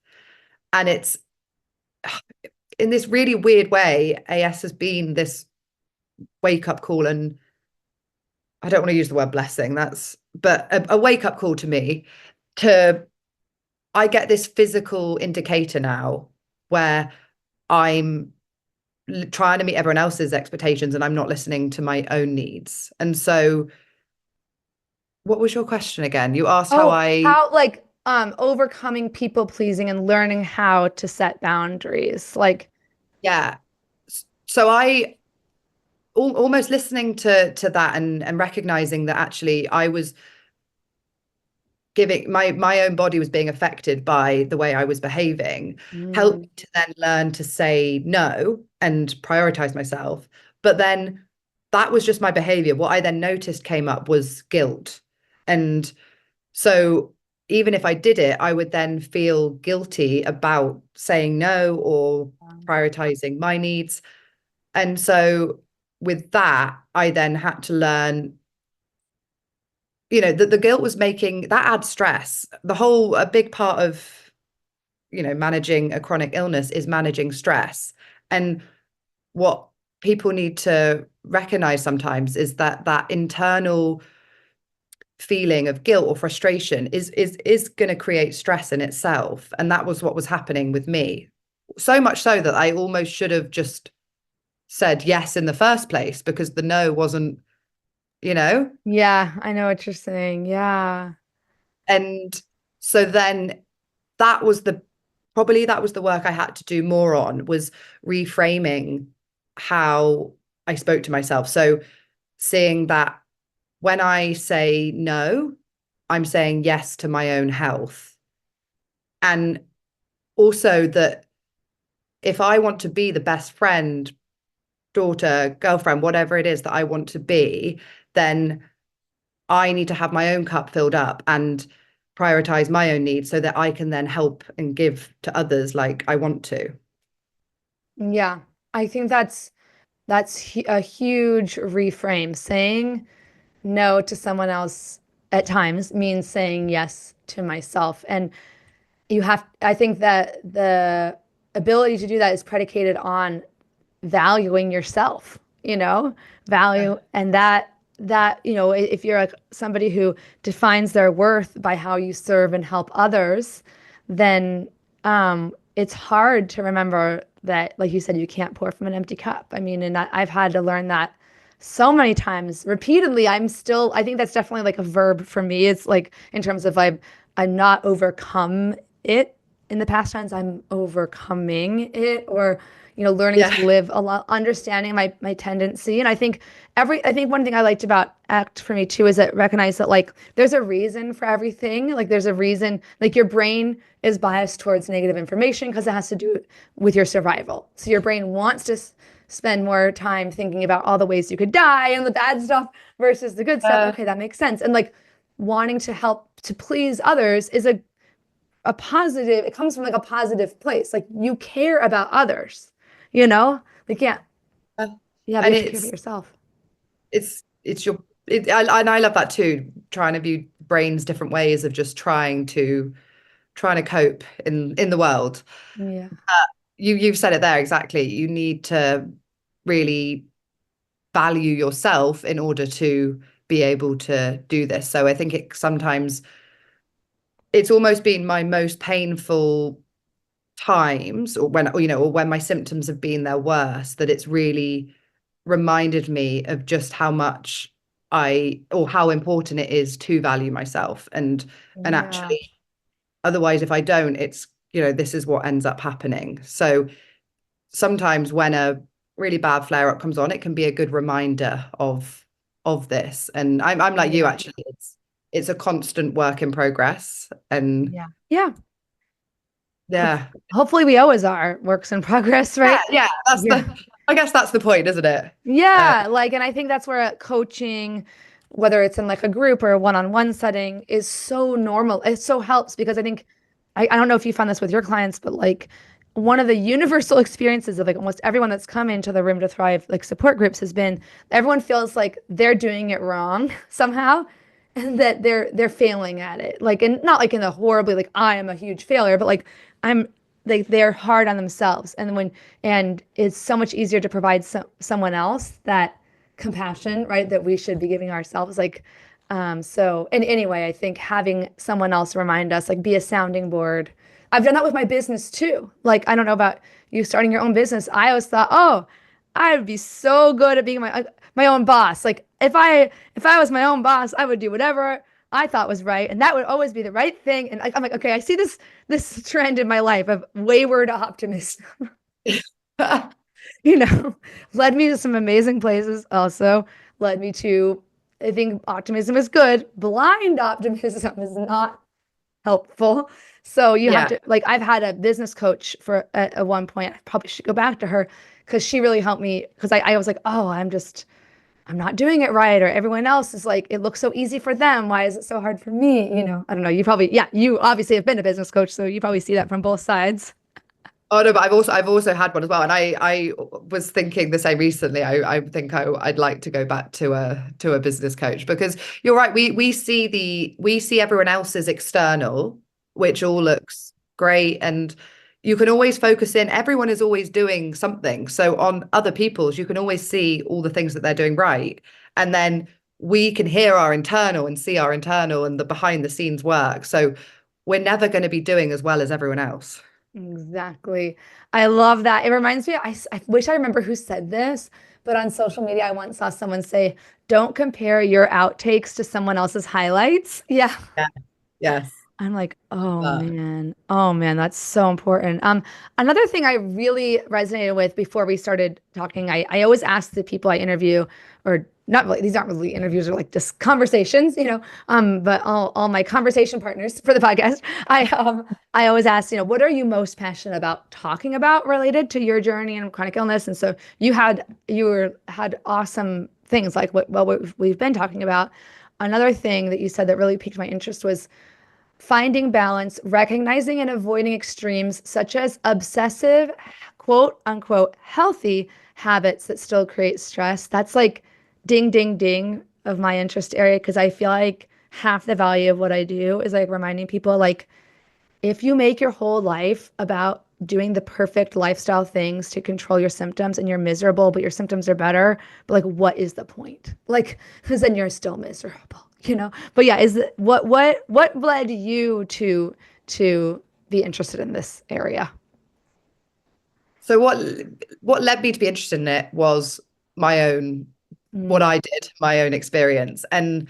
And it's in this really weird way, AS has been this wake up call, and I don't want to use the word blessing, but a wake up call to me to I get this physical indicator now where I'm trying to meet everyone else's expectations and I'm not listening to my own needs. And so what was your question again? You asked how Oh, I, how like overcoming people pleasing and learning how to set boundaries. Like, yeah. So I almost listening to that and recognizing that actually I was giving my own body was being affected by the way I was behaving, helped mm, me to then learn to say no and prioritize myself. But then that was just my behavior. What I then noticed came up was guilt. And so even if I did it, I would then feel guilty about saying no or prioritizing my needs. And so with that, I then had to learn, that the guilt was making that adds stress. A big part of, managing a chronic illness is managing stress. And what people need to recognize sometimes is that that internal feeling of guilt or frustration is going to create stress in itself. And that was what was happening with me. So much so that I almost should have just said yes in the first place because the no wasn't, you know? yeah, I know what you're saying. Yeah. And so then that was that was the work I had to do more on, was reframing how I spoke to myself. So seeing that when I say no, I'm saying yes to my own health. And also that if I want to be the best friend, daughter, girlfriend, whatever it is that I want to be, then I need to have my own cup filled up and prioritize my own needs so that I can then help and give to others like I want to. Yeah. I think a huge reframe. Saying no to someone else at times means saying yes to myself. And I think that the ability to do that is predicated on valuing yourself, Yeah. value and that, if you're like somebody who defines their worth by how you serve and help others, then it's hard to remember that, like you said, you can't pour from an empty cup. I mean, and I've had to learn that so many times repeatedly. I think that's definitely like a verb for me. It's like in terms of I'm not overcome it in the past times, I'm overcoming it, or learning Yeah. to live a lot, understanding my tendency. And I think one thing I liked about ACT for me too is that recognize that like there's a reason for everything. Like there's a reason, like your brain is biased towards negative information because it has to do with your survival. So your brain wants to spend more time thinking about all the ways you could die and the bad stuff versus the good stuff. Uh, Okay, that makes sense. And like wanting to help to please others is a positive, it comes from like a positive place. Like you care about others, you know? Like, yeah, uh, yeah, but you and have to care about yourself. it's your and I love that too, trying to view brains different ways of just trying to cope in the world. Yeah. You've said it there exactly. You need to really value yourself in order to be able to do this. So I think it sometimes it's almost been my most painful times, or when or when my symptoms have been their worst, that it's really reminded me of just how much or how important it is to value myself, and Yeah. actually otherwise if I don't, it's this is what ends up happening. So sometimes when a really bad flare up comes on, it can be a good reminder of this. And I'm like you, Yeah. actually. It's a constant work in progress. And Yeah. Yeah. yeah. Hopefully we always are works in progress, Yeah, right? yeah, Yeah. I guess that's the point, isn't it? Uh, Yeah, like, and I think that's where coaching, whether it's in like a group or a one-on-one setting, is so normal. It so helps because I think, I don't know if you found this with your clients, but like one of the universal experiences of like almost everyone that's come into the Room to Thrive like support groups has been everyone feels like they're doing it wrong somehow and that they're failing at it. Like, and not like in a horribly like I am a huge failure, but like I'm like they're hard on themselves. And it's so much easier to provide someone else that compassion, right, that we should be giving ourselves. Like, so and anyway, I think having someone else remind us, like be a sounding board. I've done that with my business too. Like, I don't know about you starting your own business. I always thought, oh, I would be so good at being my own boss. Like if I was my own boss, I would do whatever I thought was right, and that would always be the right thing. And I'm like, okay, I see this trend in my life of wayward optimism. you know, led me to some amazing places. Also led me to, I think optimism is good. Blind optimism is not helpful. So you have yeah. to, like, I've had a business coach for at one point. I probably should go back to her because she really helped me. Because I was like, oh, I'm not doing it right. Or everyone else is like, it looks so easy for them. Why is it so hard for me? I don't know. Yeah, you obviously have been a business coach. So you probably see that from both sides. Oh no, but I've also had one as well, and I was thinking the same recently. I think I'd like to go back to a business coach, because you're right. We see everyone else's external, which all looks great, and you can always focus in. Everyone is always doing something, so on other people's, you can always see all the things that they're doing right, and then we can hear our internal and see our internal and the behind the scenes work. So we're never going to be doing as well as everyone else. Exactly. I love that. It reminds me, I wish I remember who said this, but on social media, I once saw someone say, don't compare your outtakes to someone else's highlights. Yeah. Yeah. Yes. I'm like, oh Uh, man, oh man, that's so important. Another thing I really resonated with before we started talking, I always ask the people I interview, or not really, these aren't really interviews, or like just conversations, but all my conversation partners for the podcast, I always ask, what are you most passionate about talking about related to your journey and chronic illness? And so you had awesome things like what we've been talking about. Another thing that you said that really piqued my interest was finding balance, recognizing and avoiding extremes such as obsessive, quote unquote, healthy habits that still create stress. That's like ding, ding, ding of my interest area because I feel like half the value of what I do is like reminding people like if you make your whole life about doing the perfect lifestyle things to control your symptoms and you're miserable, but your symptoms are better, but like, what is the point? Like, because then you're still miserable. But yeah, what led you to be interested in this area? so what led me to be interested in it was my own what Mm, I did, my own experience. And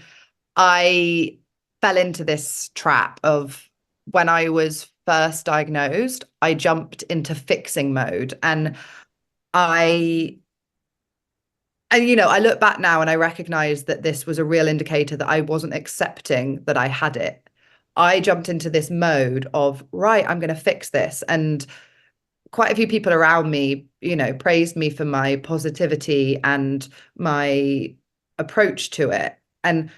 I fell into this trap of when I was first diagnosed, I jumped into fixing mode. And I and I look back now and I recognize that this was a real indicator that I wasn't accepting that I had it. I jumped into this mode of, right, I'm going to fix this. And quite a few people around me, praised me for my positivity and my approach to it. And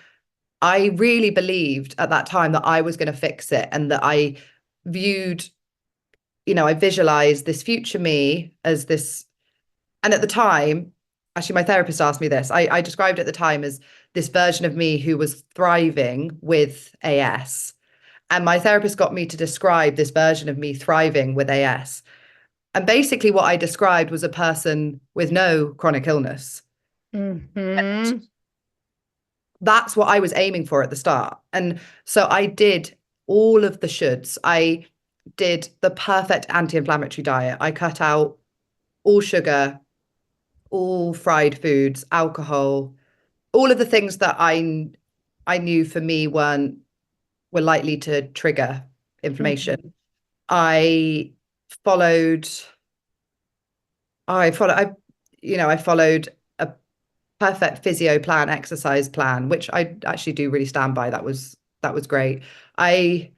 I really believed at that time that I was going to fix it and that viewed, I visualized this future me as this. And at the time, actually, my therapist asked me this. I described at the time as this version of me who was thriving with AS. And my therapist got me to describe this version of me thriving with AS. And basically, what I described was a person with no chronic illness. Hmm. That's what I was aiming for at the start. And so I did all of the shoulds. I did the perfect anti-inflammatory diet. I cut out all sugar, all fried foods, alcohol, all of the things that I knew for me were likely to trigger inflammation. I followed I followed a perfect physio plan, exercise plan, which I actually do really stand by. That was great. I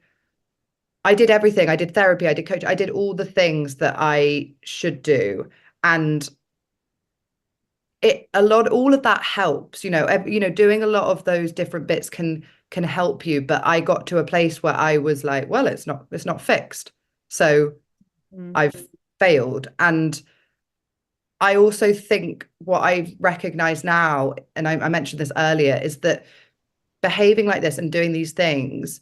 I did everything. I did therapy, I did coach, I did all the things that I should do. And all of that helps, doing a lot of those different bits can help you. But I got to a place where I was like, well, it's not fixed. So Hmm. I've failed. And I also think what I recognize now, and I mentioned this earlier, is that behaving like this and doing these things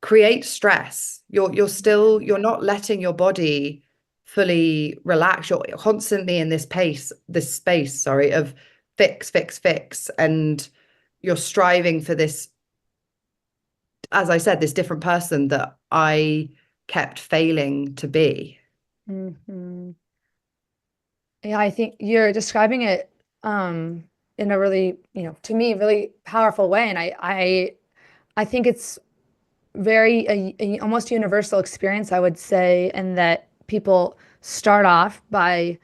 create stress. You're not letting your body fully relax. You're constantly in this space, sorry, of fix, fix, fix. And you're striving for this, as I said, this different person that I kept failing to be. Hmm. Yeah, I think you're describing it in a really, to me, really powerful way. And I think it's very almost universal experience, I would say, in that people start off by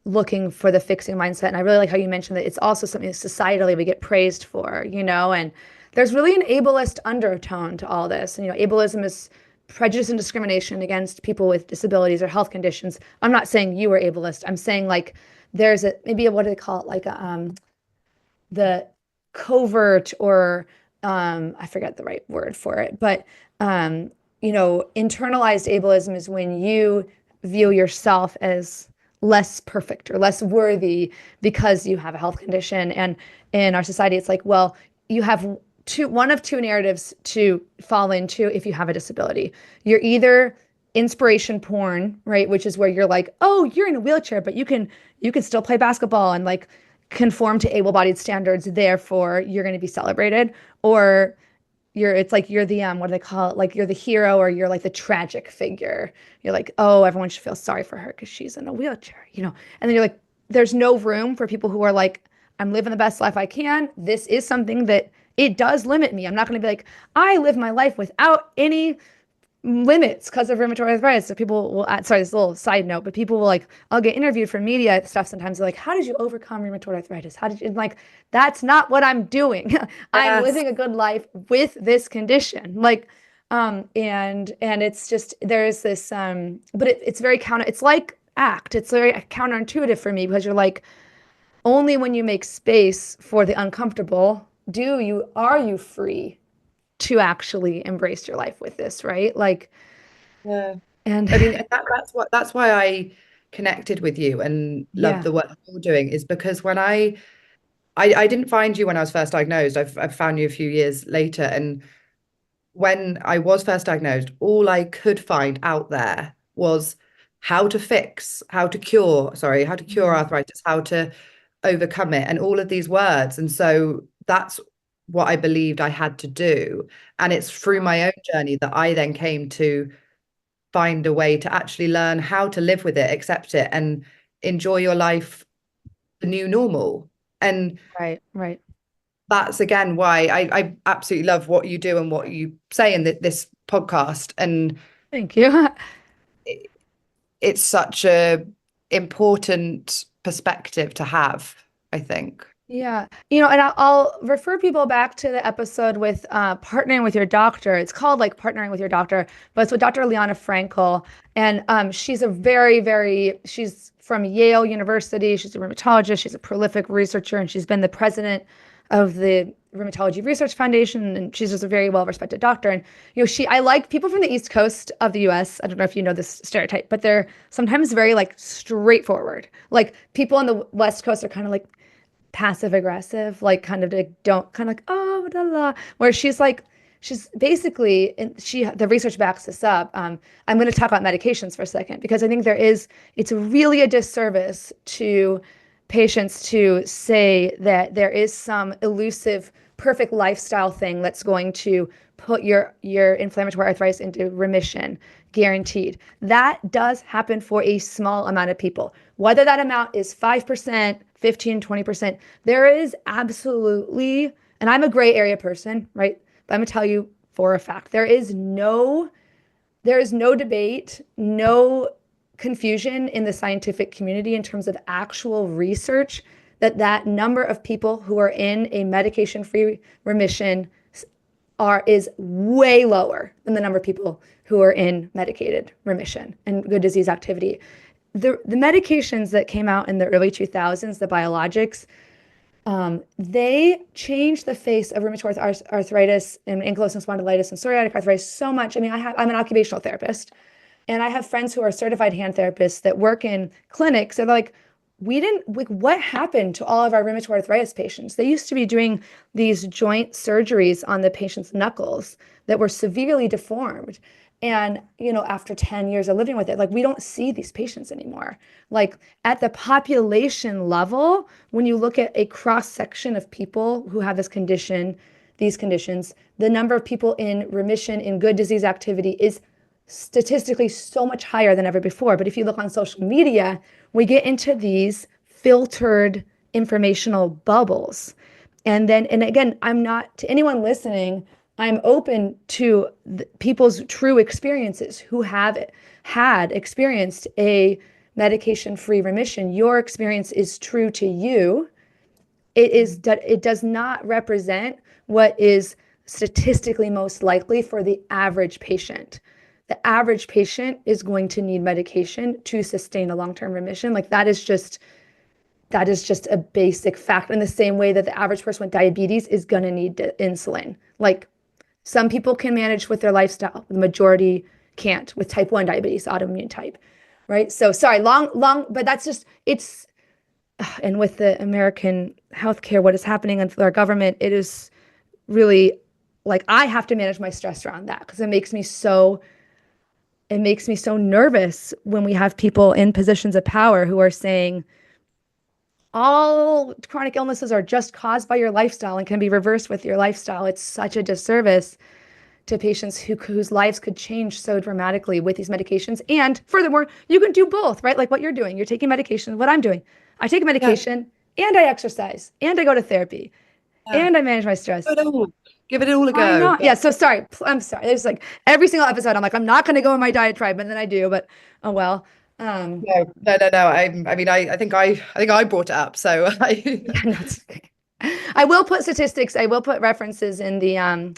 looking for the fixing mindset. And I really like how you mentioned that it's also something that societally we get praised for, and there's really an ableist undertone to all this. And, ableism is prejudice and discrimination against people with disabilities or health conditions. I'm not saying you were ableist. I'm saying like there's what do they call it? Like the covert or I forget the right word for it, but internalized ableism is when you view yourself as less perfect or less worthy because you have a health condition. And in our society, it's like, well, you have one of two narratives to fall into if you have a disability. You're either inspiration porn, right, which is where you're like, oh, you're in a wheelchair, but you can still play basketball and like conform to able-bodied standards, therefore you're going to be celebrated. Or it's like you're the what do they call it, like you're the hero, or you're like the tragic figure. You're like, oh, everyone should feel sorry for her because she's in a wheelchair. And then you're like, there's no room for people who are like, I'm living the best life I can. This is something that it does limit me. I'm not going to be like, I live my life without any limits because of rheumatoid arthritis. So people will, sorry, this little side note, but people will like, I'll get interviewed for media stuff sometimes. They're like, how did you overcome rheumatoid arthritis? How did you, and like, that's not what I'm doing. I'm Yes. living a good life with this condition. Like, and it's just, there's this, but it's very it's like it's very counterintuitive for me because you're like, only when you make space for the uncomfortable are you free to actually embrace your life with this, right? Like, Yeah. and I mean, that's why I connected with you and love yeah. the work you're doing, is because when I didn't find you when I was first diagnosed. I've found you a few years later. And when I was first diagnosed, all I could find out there was how to cure Mm. arthritis, how to overcome it, and all of these words. And so that's what I believed I had to do. And it's through Wow. my own journey that I then came to find a way to actually learn how to live with it, accept it, and enjoy your life, the new normal. And Right, right. that's again why I absolutely love what you do and what you say in this podcast. And Thank you. it, it's such a important perspective to have, I think. Yeah. And I'll refer people back to the episode with partnering with your doctor. It's called like partnering with your doctor, but it's with Dr. Liana Frankel. And she's a she's from Yale University. She's a rheumatologist. She's a prolific researcher, and she's been the president of the Rheumatology Research Foundation. And she's just a very well-respected doctor. And, I like people from the East Coast of the US. I don't know if you know this stereotype, but they're sometimes very like straightforward. Like people on the West Coast are kind of like, passive aggressive, like kind of like don't kind of like oh da, la, where she's basically and the research backs this up. I'm going to talk about medications for a second because I think it's really a disservice to patients to say that there is some elusive perfect lifestyle thing that's going to put your inflammatory arthritis into remission guaranteed. That does happen for a small amount of people. Whether that amount is 5%, 15, 20%, there is absolutely, and I'm a gray area person, right? But I'm gonna tell you for a fact, there is no debate, no confusion in the scientific community in terms of actual research that number of people who are in a medication-free remission is way lower than the number of people who are in medicated remission and good disease activity. The medications that came out in the early 2000s, the biologics, they changed the face of rheumatoid arthritis and ankylosing spondylitis and psoriatic arthritis so much. I mean, I'm an occupational therapist, and I have friends who are certified hand therapists that work in clinics. They're like, what happened to all of our rheumatoid arthritis patients? They used to be doing these joint surgeries on the patient's knuckles that were severely deformed. And, after 10 years of living with it, like we don't see these patients anymore. Like at the population level, when you look at a cross section of people who have these conditions, the number of people in remission in good disease activity is statistically so much higher than ever before. But if you look on social media, we get into these filtered informational bubbles. And again, I'm not, to anyone listening, I'm open to people's true experiences who have had experienced a medication-free remission. Your experience is true to you. It does not represent what is statistically most likely for the average patient. The average patient is going to need medication to sustain a long-term remission. Like that is just a basic fact. In the same way that the average person with diabetes is going to need insulin. Like some people can manage with their lifestyle, the majority can't with type 1 diabetes, autoimmune type, right? So sorry, long, but that's just, and with the American healthcare, what is happening with our government, it is really like I have to manage my stress around that because it makes me so nervous when we have people in positions of power who are saying all chronic illnesses are just caused by your lifestyle and can be reversed with your lifestyle. It's such a disservice to patients whose lives could change so dramatically with these medications. And furthermore, you can do both, right? Like what you're doing. You're taking medication. What I'm doing, I take Yeah, medication and I exercise and I go to therapy yeah. and I manage my Give stress. it all, give it all a Why go. not? Yeah. So sorry. I'm sorry. There's like every single episode, I'm like, I'm not going to go on my diatribe, and then I do. But oh well. Um, No, no, no, no. I think I brought it up. So yeah. No, I will put statistics. I will put references in the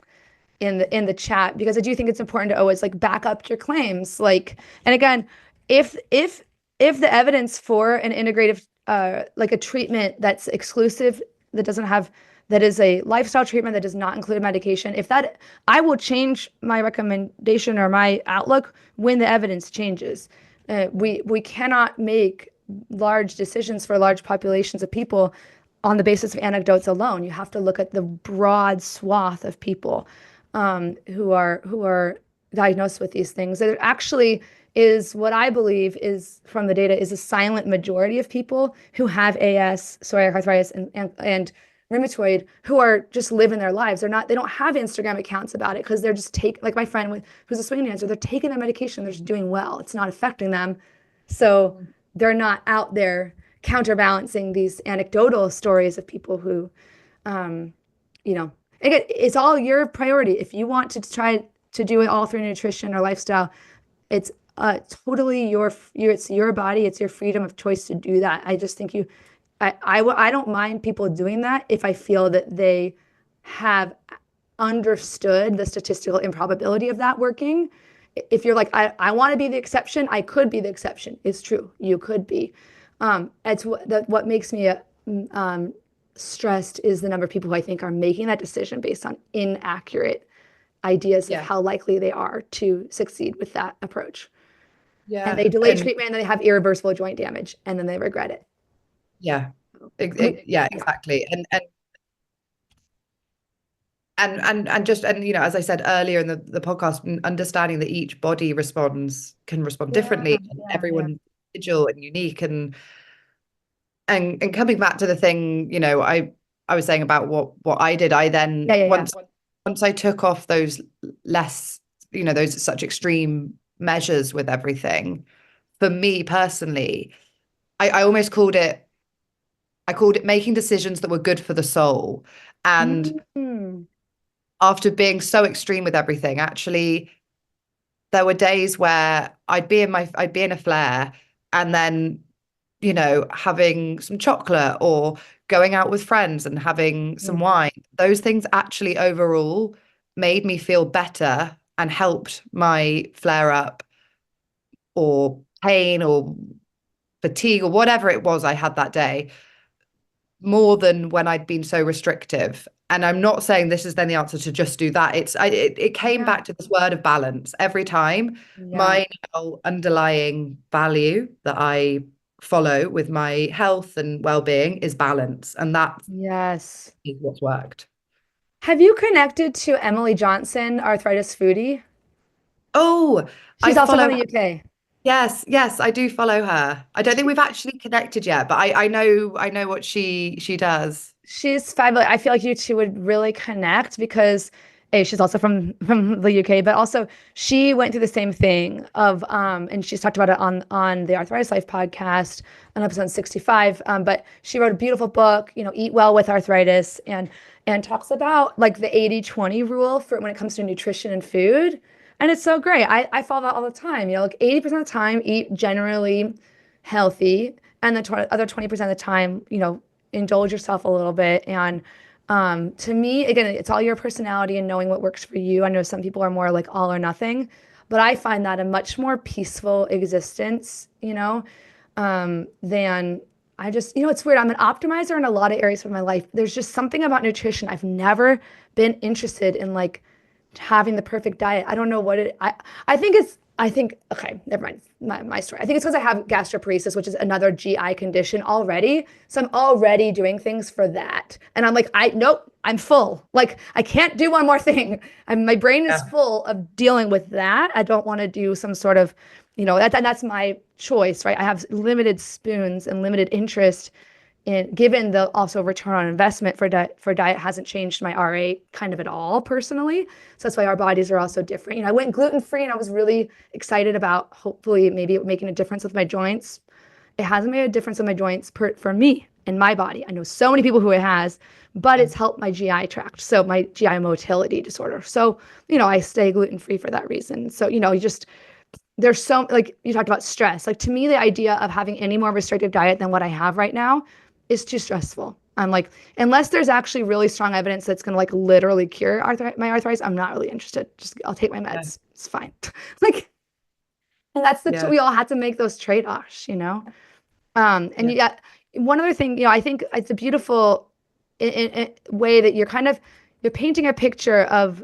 chat because I do think it's important to always like back up your claims. Like, and again, if the evidence for an integrative like a treatment that's exclusive that is a lifestyle treatment that does not include medication, if that I will change my recommendation or my outlook when the evidence changes. We cannot make large decisions for large populations of people on the basis of anecdotes alone. You have to look at the broad swath of people who are diagnosed with these things. There actually is what I believe is from the data is a silent majority of people who have AS, psoriatic arthritis, and rheumatoid who are just living their lives. They don't have Instagram accounts about it because they're just like my friend who's a swing dancer, they're taking their medication, they're just doing well. It's not affecting them. So they're not out there counterbalancing these anecdotal stories of people who, um, again, it's all your priority. If you want to try to do it all through nutrition or lifestyle, it's totally it's your body, it's your freedom of choice to do that. I just think I don't mind people doing that if I feel that they have understood the statistical improbability of that working. If you're like, I want to be the exception, I could be the exception. It's true. You could be. It's what makes me stressed is the number of people who I think are making that decision based on inaccurate ideas of Yeah. how likely they are to succeed with that approach. And they Yeah. delay And treatment and then they have irreversible joint damage and then they regret it. yeah. Yeah, Yeah. exactly. And just, and as I said earlier in the podcast, understanding that each body can respond Yeah, differently, and yeah, yeah. everyone's individual and unique. And coming back to the thing, I was saying about what I did. I Yeah, then, yeah, yeah. once I took off those less, those such extreme measures with everything, for me personally, I almost called it making decisions that were good for the soul. And Mm. after being so extreme with everything, actually, there were days where I'd be in a flare, and then, having some chocolate or going out with friends and having some Mm. wine. Those things actually overall made me feel better and helped my flare up or pain or fatigue or whatever it was I had that day, more than when I'd been so restrictive. And I'm not saying this is then the answer to just do that. It came Yeah, back to this word of balance every time. yeah. My now underlying value that I follow with my health and well-being is balance, and that Yes. is what's worked. Have you connected to Emily Johnson, Arthritis Foodie? Oh, I She's also from follow. the UK. Yes, yes, I do follow her. I don't think we've actually connected yet, but I know what she does. She's fabulous. I feel like you two would really connect because A, she's also from the UK, but also she went through the same thing of and she's talked about it on the Arthritis Life podcast on episode 65. But she wrote a beautiful book, Eat Well with Arthritis, and talks about like the 80-20 rule for when it comes to nutrition and food. And it's so great. I follow that all the time. Like 80% of the time, eat generally healthy, and the other 20% of the time, indulge yourself a little bit. And to me, again, it's all your personality and knowing what works for you. I know some people are more like all or nothing, but I find that a much more peaceful existence, than I just, it's weird. I'm an optimizer in a lot of areas of my life. There's just something about nutrition. I've never been interested in like having the perfect diet. I don't know what I think okay, never mind my story. I think it's because I have gastroparesis, which is another GI condition already. So I'm already doing things for that. And I'm like, nope, I'm full. Like I can't do one more thing. My brain is Yeah, full of dealing with that. I don't want to do some sort of, that's my choice, right? I have limited spoons and limited interest given the also return on investment for diet hasn't changed my RA kind of at all personally. So that's why our bodies are also different. I went gluten free and I was really excited about hopefully maybe making a difference with my joints. It hasn't made a difference in my joints for me and my body. I know so many people who it has, but yeah, it's helped my GI tract, so my GI motility disorder. So, I stay gluten free for that reason. So, you just there's so like you talked about stress. Like to me, the idea of having any more restrictive diet than what I have right now is too stressful. I'm like, unless there's actually really strong evidence that's going to like literally cure my arthritis, I'm not really interested. Just I'll take my yeah, meds. It's fine. Like, and that's yeah, we all had to make those trade-offs. And yeah. yet one other thing, I think it's a beautiful way that you're painting a picture of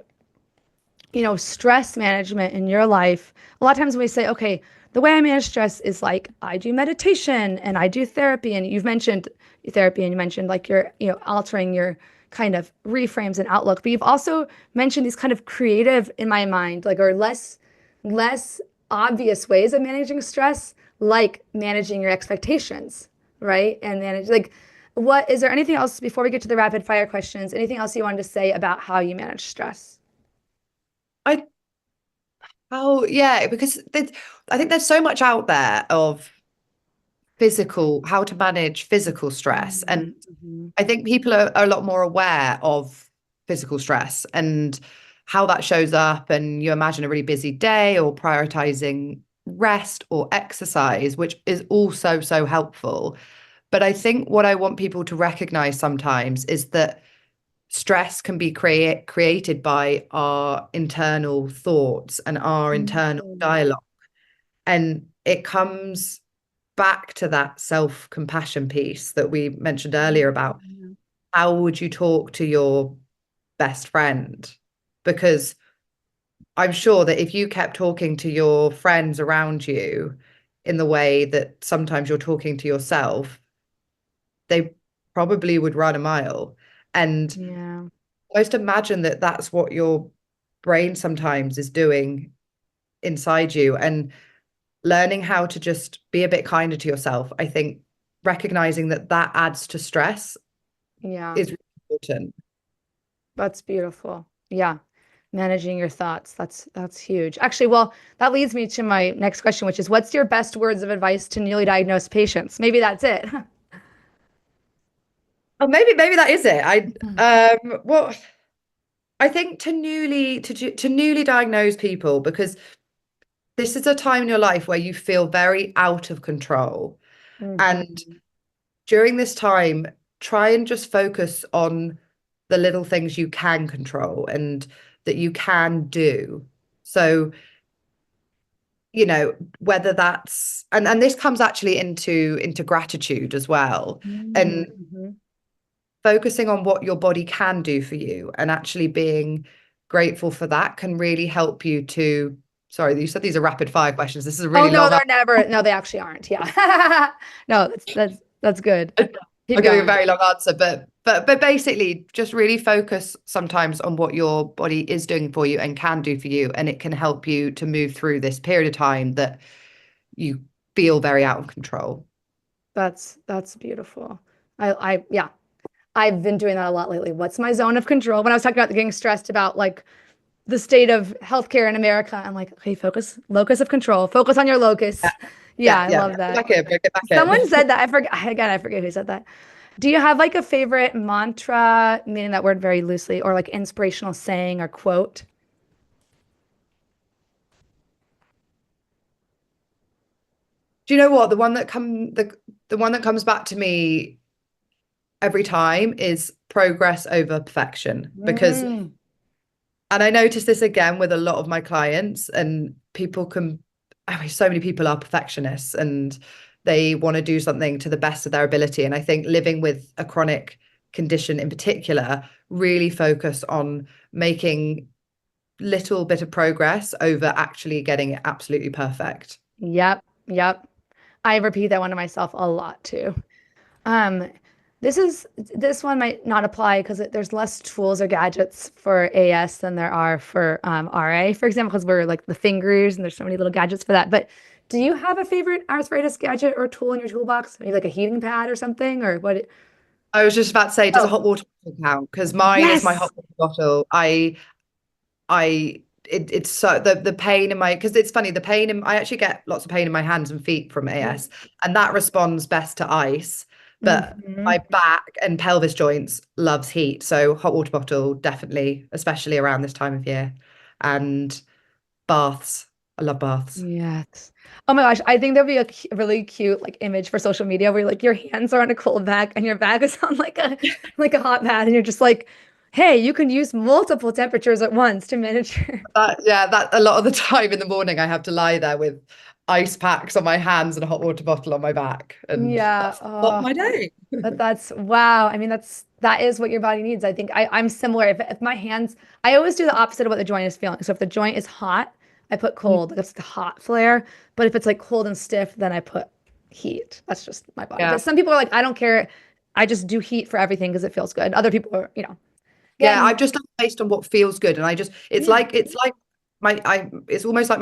stress management in your life. A lot of times we say, okay, the way I manage stress is like I do meditation and I do therapy. And you've mentioned therapy and you mentioned like you're, altering your kind of reframes and outlook. But you've also mentioned these kind of creative, in my mind, like or less obvious ways of managing stress, like managing your expectations, right? And manage like what is there anything else before we get to the rapid fire questions? Anything else you wanted to say about how you manage stress? I Oh, yeah, because I think there's so much out there of how to manage physical stress. And Mm-hmm. I think people are a lot more aware of physical stress and how that shows up. And you imagine a really busy day or prioritizing rest or exercise, which is also so helpful. But I think what I want people to recognize sometimes is that stress can be created by our internal thoughts and our internal Mm. dialogue. And it comes back to that self-compassion piece that we mentioned earlier about Mm. how would you talk to your best friend? Because I'm sure that if you kept talking to your friends around you in the way that sometimes you're talking to yourself, they probably would run a mile. And Yeah. most imagine that that's what your brain sometimes is doing inside you, and learning how to just be a bit kinder to yourself. I think recognizing that that adds to stress Yeah. is really important. That's beautiful. Yeah. Managing your thoughts. That's huge. Actually, well, that leads me to my next question, which is what's your best words of advice to newly diagnosed patients? Maybe that's it. Oh, maybe that is it. Well, I think to newly diagnosed people, because this is a time in your life where you feel very out of control. And Mhm. during this time, try and just focus on the little things you can control and that you can do. So, whether that's and this comes actually into gratitude as well. And Mhm. focusing on what your body can do for you and actually being grateful for that can really help you to. Sorry, you said these are rapid fire questions. This is a Oh really no, long they're never. No, they actually aren't. Yeah. No, that's good. Keep I'll give you a going. very long answer, but basically just really focus sometimes on what your body is doing for you and can do for you, and it can help you to move through this period of time that you feel very out of control. That's beautiful. Yeah, I've been doing that a lot lately. What's my zone of control? When I was talking about getting stressed about like the state of healthcare in America, I'm like, okay, focus, locus of control, focus on your Yeah, locus. Yeah, yeah, I yeah. love Bring it that. back in, bring it back Someone in. said that. I forget again, I forget who said that. Do you have like a favorite mantra, meaning that word very loosely, or like inspirational saying or quote? Do you know what? The one that comes back to me every time is progress over perfection. Because Mm. and I notice this again with a lot of my clients, and people can, I mean, so many people are perfectionists and they want to do something to the best of their ability. And I think living with a chronic condition in particular, really focus on making little bit of progress over actually getting it absolutely perfect. Yep, yep. I repeat that one to myself a lot too. Um, this one might not apply because there's less tools or gadgets for AS than there are for RA, for example, because we're like the fingers and there's so many little gadgets for that. But do you have a favorite arthritis gadget or tool in your toolbox? Maybe like a heating pad or something, or what? I was just about to say, does a Oh, hot water bottle count? Because mine is my yes. hot water bottle. It's so the pain in my, because it's funny, the pain in, I actually get lots of pain in my hands and feet from AS, and that responds best to ice, but my Mhm. back and pelvis joints loves heat. So hot water bottle, definitely, especially around this time of year. And baths. I love baths. Yes. Oh my gosh, I think there'd be a really cute like image for social media where like your hands are on a cold back and your back is on like a hot pad and you're just like, hey, you can use multiple temperatures at once to manage your That a lot of the time in the morning I have to lie there with ice packs on my hands and a hot water bottle on my back, and Yeah. that's not Oh, my day. but that's wow. I mean, that is what your body needs. I think I'm similar. If my hands, I always do the opposite of what the joint is feeling. So if the joint is hot, I put cold. That's the hot flare. But if it's like cold and stiff, then I put heat. That's just my body. Yeah. But some people are like, I don't care. I just do heat for everything because it feels good. Other people are, Yeah, again, I've just done based on what feels good, and I just yeah, it's like it's almost like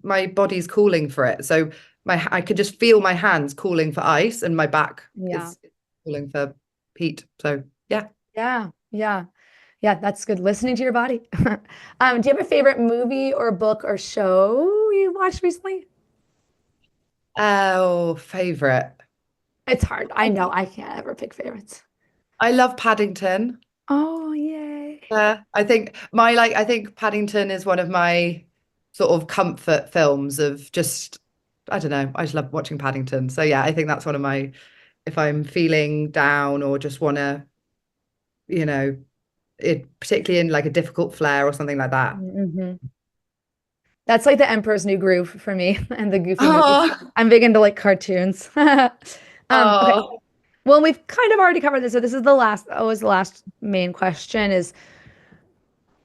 my body's calling for it. So I could just feel my hands calling for ice, and my back yeah, is calling for heat. So yeah. yeah, yeah, yeah. That's good. Listening to your body. Do you have a favorite movie or book or show you watched recently? Oh, favorite. It's hard. I know I can't ever pick favorites. I love Paddington. Oh, yay. I think Paddington is one of my sort of comfort films of just, I don't know, I just love watching Paddington. So yeah, I think that's one of my, if I'm feeling down or just want to, you know, particularly in like a difficult flare or something like that. Hmm. That's like the Emperor's New Groove for me and the Goofy movies. Oh, I'm big into like cartoons. Okay. oh, Well, we've kind of already covered this, so this is the last, always the last main question is,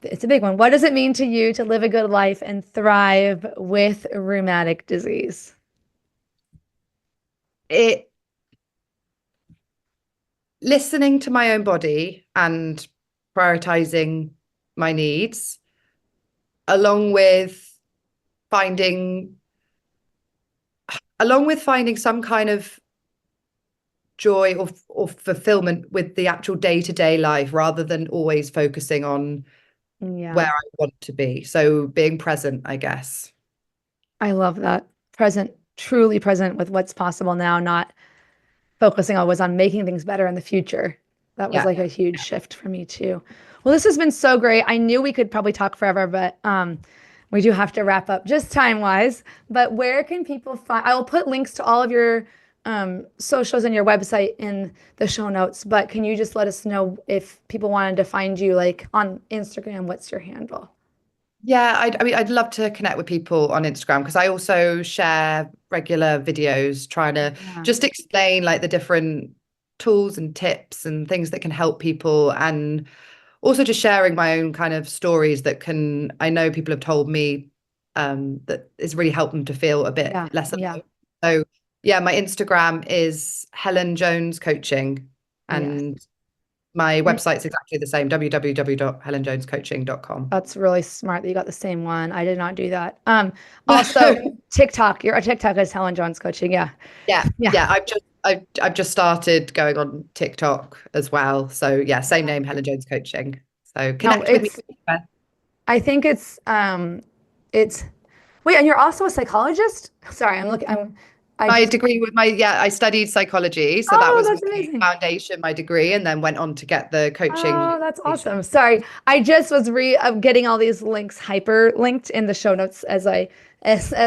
it's a big one. What does it mean to you to live a good life and thrive with rheumatic disease? it listening to my own body and prioritizing my needs, along with finding, some kind of joy or fulfillment with the actual day-to-day life rather than always focusing on where Yeah, I want to be. So being present, I guess. I love that. Present, truly present with what's possible now, not focusing always on making things better in the future. That was Yeah. like a huge shift for me too. Well, this has been so great. I knew we could probably talk forever, but we do have to wrap up just time wise. But where can people find? I will put links to all of your socials and your website in the show notes. But can you just let us know if people wanted to find you like on Instagram? What's your handle? Yeah, I mean, I'd love to connect with people on Instagram because I also share regular videos trying to Yeah. just explain like the different tools and tips and things that can help people, and also just sharing my own kind of stories that can, I know people have told me that it's really helped them to feel a bit Yeah. less Yeah. alone. So yeah, my Instagram is Helen Jones Coaching, Yes. and my website's exactly the same, www.helenjonescoaching.com. That's really smart that you got the same one. I did not do that. Also TikTok. Your TikTok is Helen Jones Coaching. Yeah. Yeah, Yeah. yeah. I've just started going on TikTok as well. So yeah, same name, Helen Jones Coaching. So No, connect with me. I think it's wait, and you're also a psychologist? Sorry, I'm looking I My just degree with my I studied psychology, so that oh, was that's my amazing. foundation, my degree, and then went on to get the coaching. Oh, that's awesome. Sorry. I just was getting all these links hyperlinked in the show notes as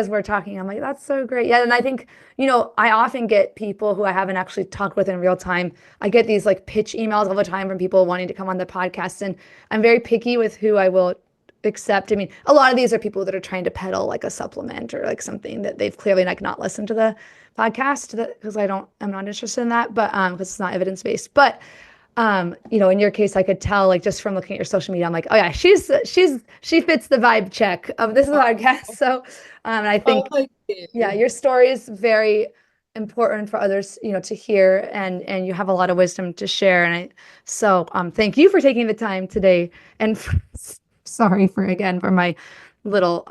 we're talking. I'm like, that's so great. Yeah, and I think, I often get people who I haven't actually talked with in real time. I get these like pitch emails all the time from people wanting to come on the podcast, and I'm very picky with who I will accept. I mean, a lot of these are people that are trying to peddle like a supplement or like something that they've clearly like not listened to the podcast because I'm not interested in that, but because it's not evidence-based. But in your case, I could tell, like, just from looking at your social media, I'm like, oh yeah, she fits the vibe check of this podcast. So, and I Oh, think, thank yeah, you. your story is very important for others, to hear, and you have a lot of wisdom to share. Thank you for taking the time today. And sorry for my little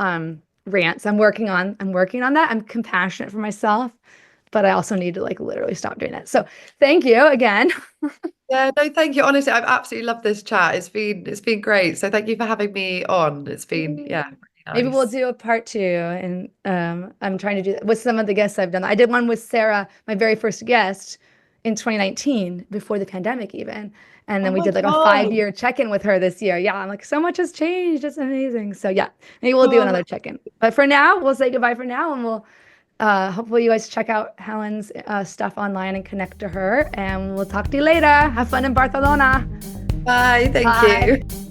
rants. I'm working on that. I'm compassionate for myself, but I also need to like literally stop doing that. So, thank you again. Yeah, no, thank you. Honestly, I've absolutely loved this chat. It's been great. So thank you for having me on. It's been, yeah, really Maybe we'll nice. do a part two. And I'm trying to do that with some of the guests I've done. I did one with Sarah, my very first guest in 2019, before the pandemic even. And then Oh we my did like a God. 5-year check-in with her this year. Yeah, I'm like, so much has changed. It's amazing. So yeah, maybe we'll do Oh, another check-in. But for now, we'll say goodbye for now, and we'll hopefully you guys check out Helen's stuff online and connect to her. And we'll talk to you later. Have fun in Barcelona. bye. Thank Bye. you.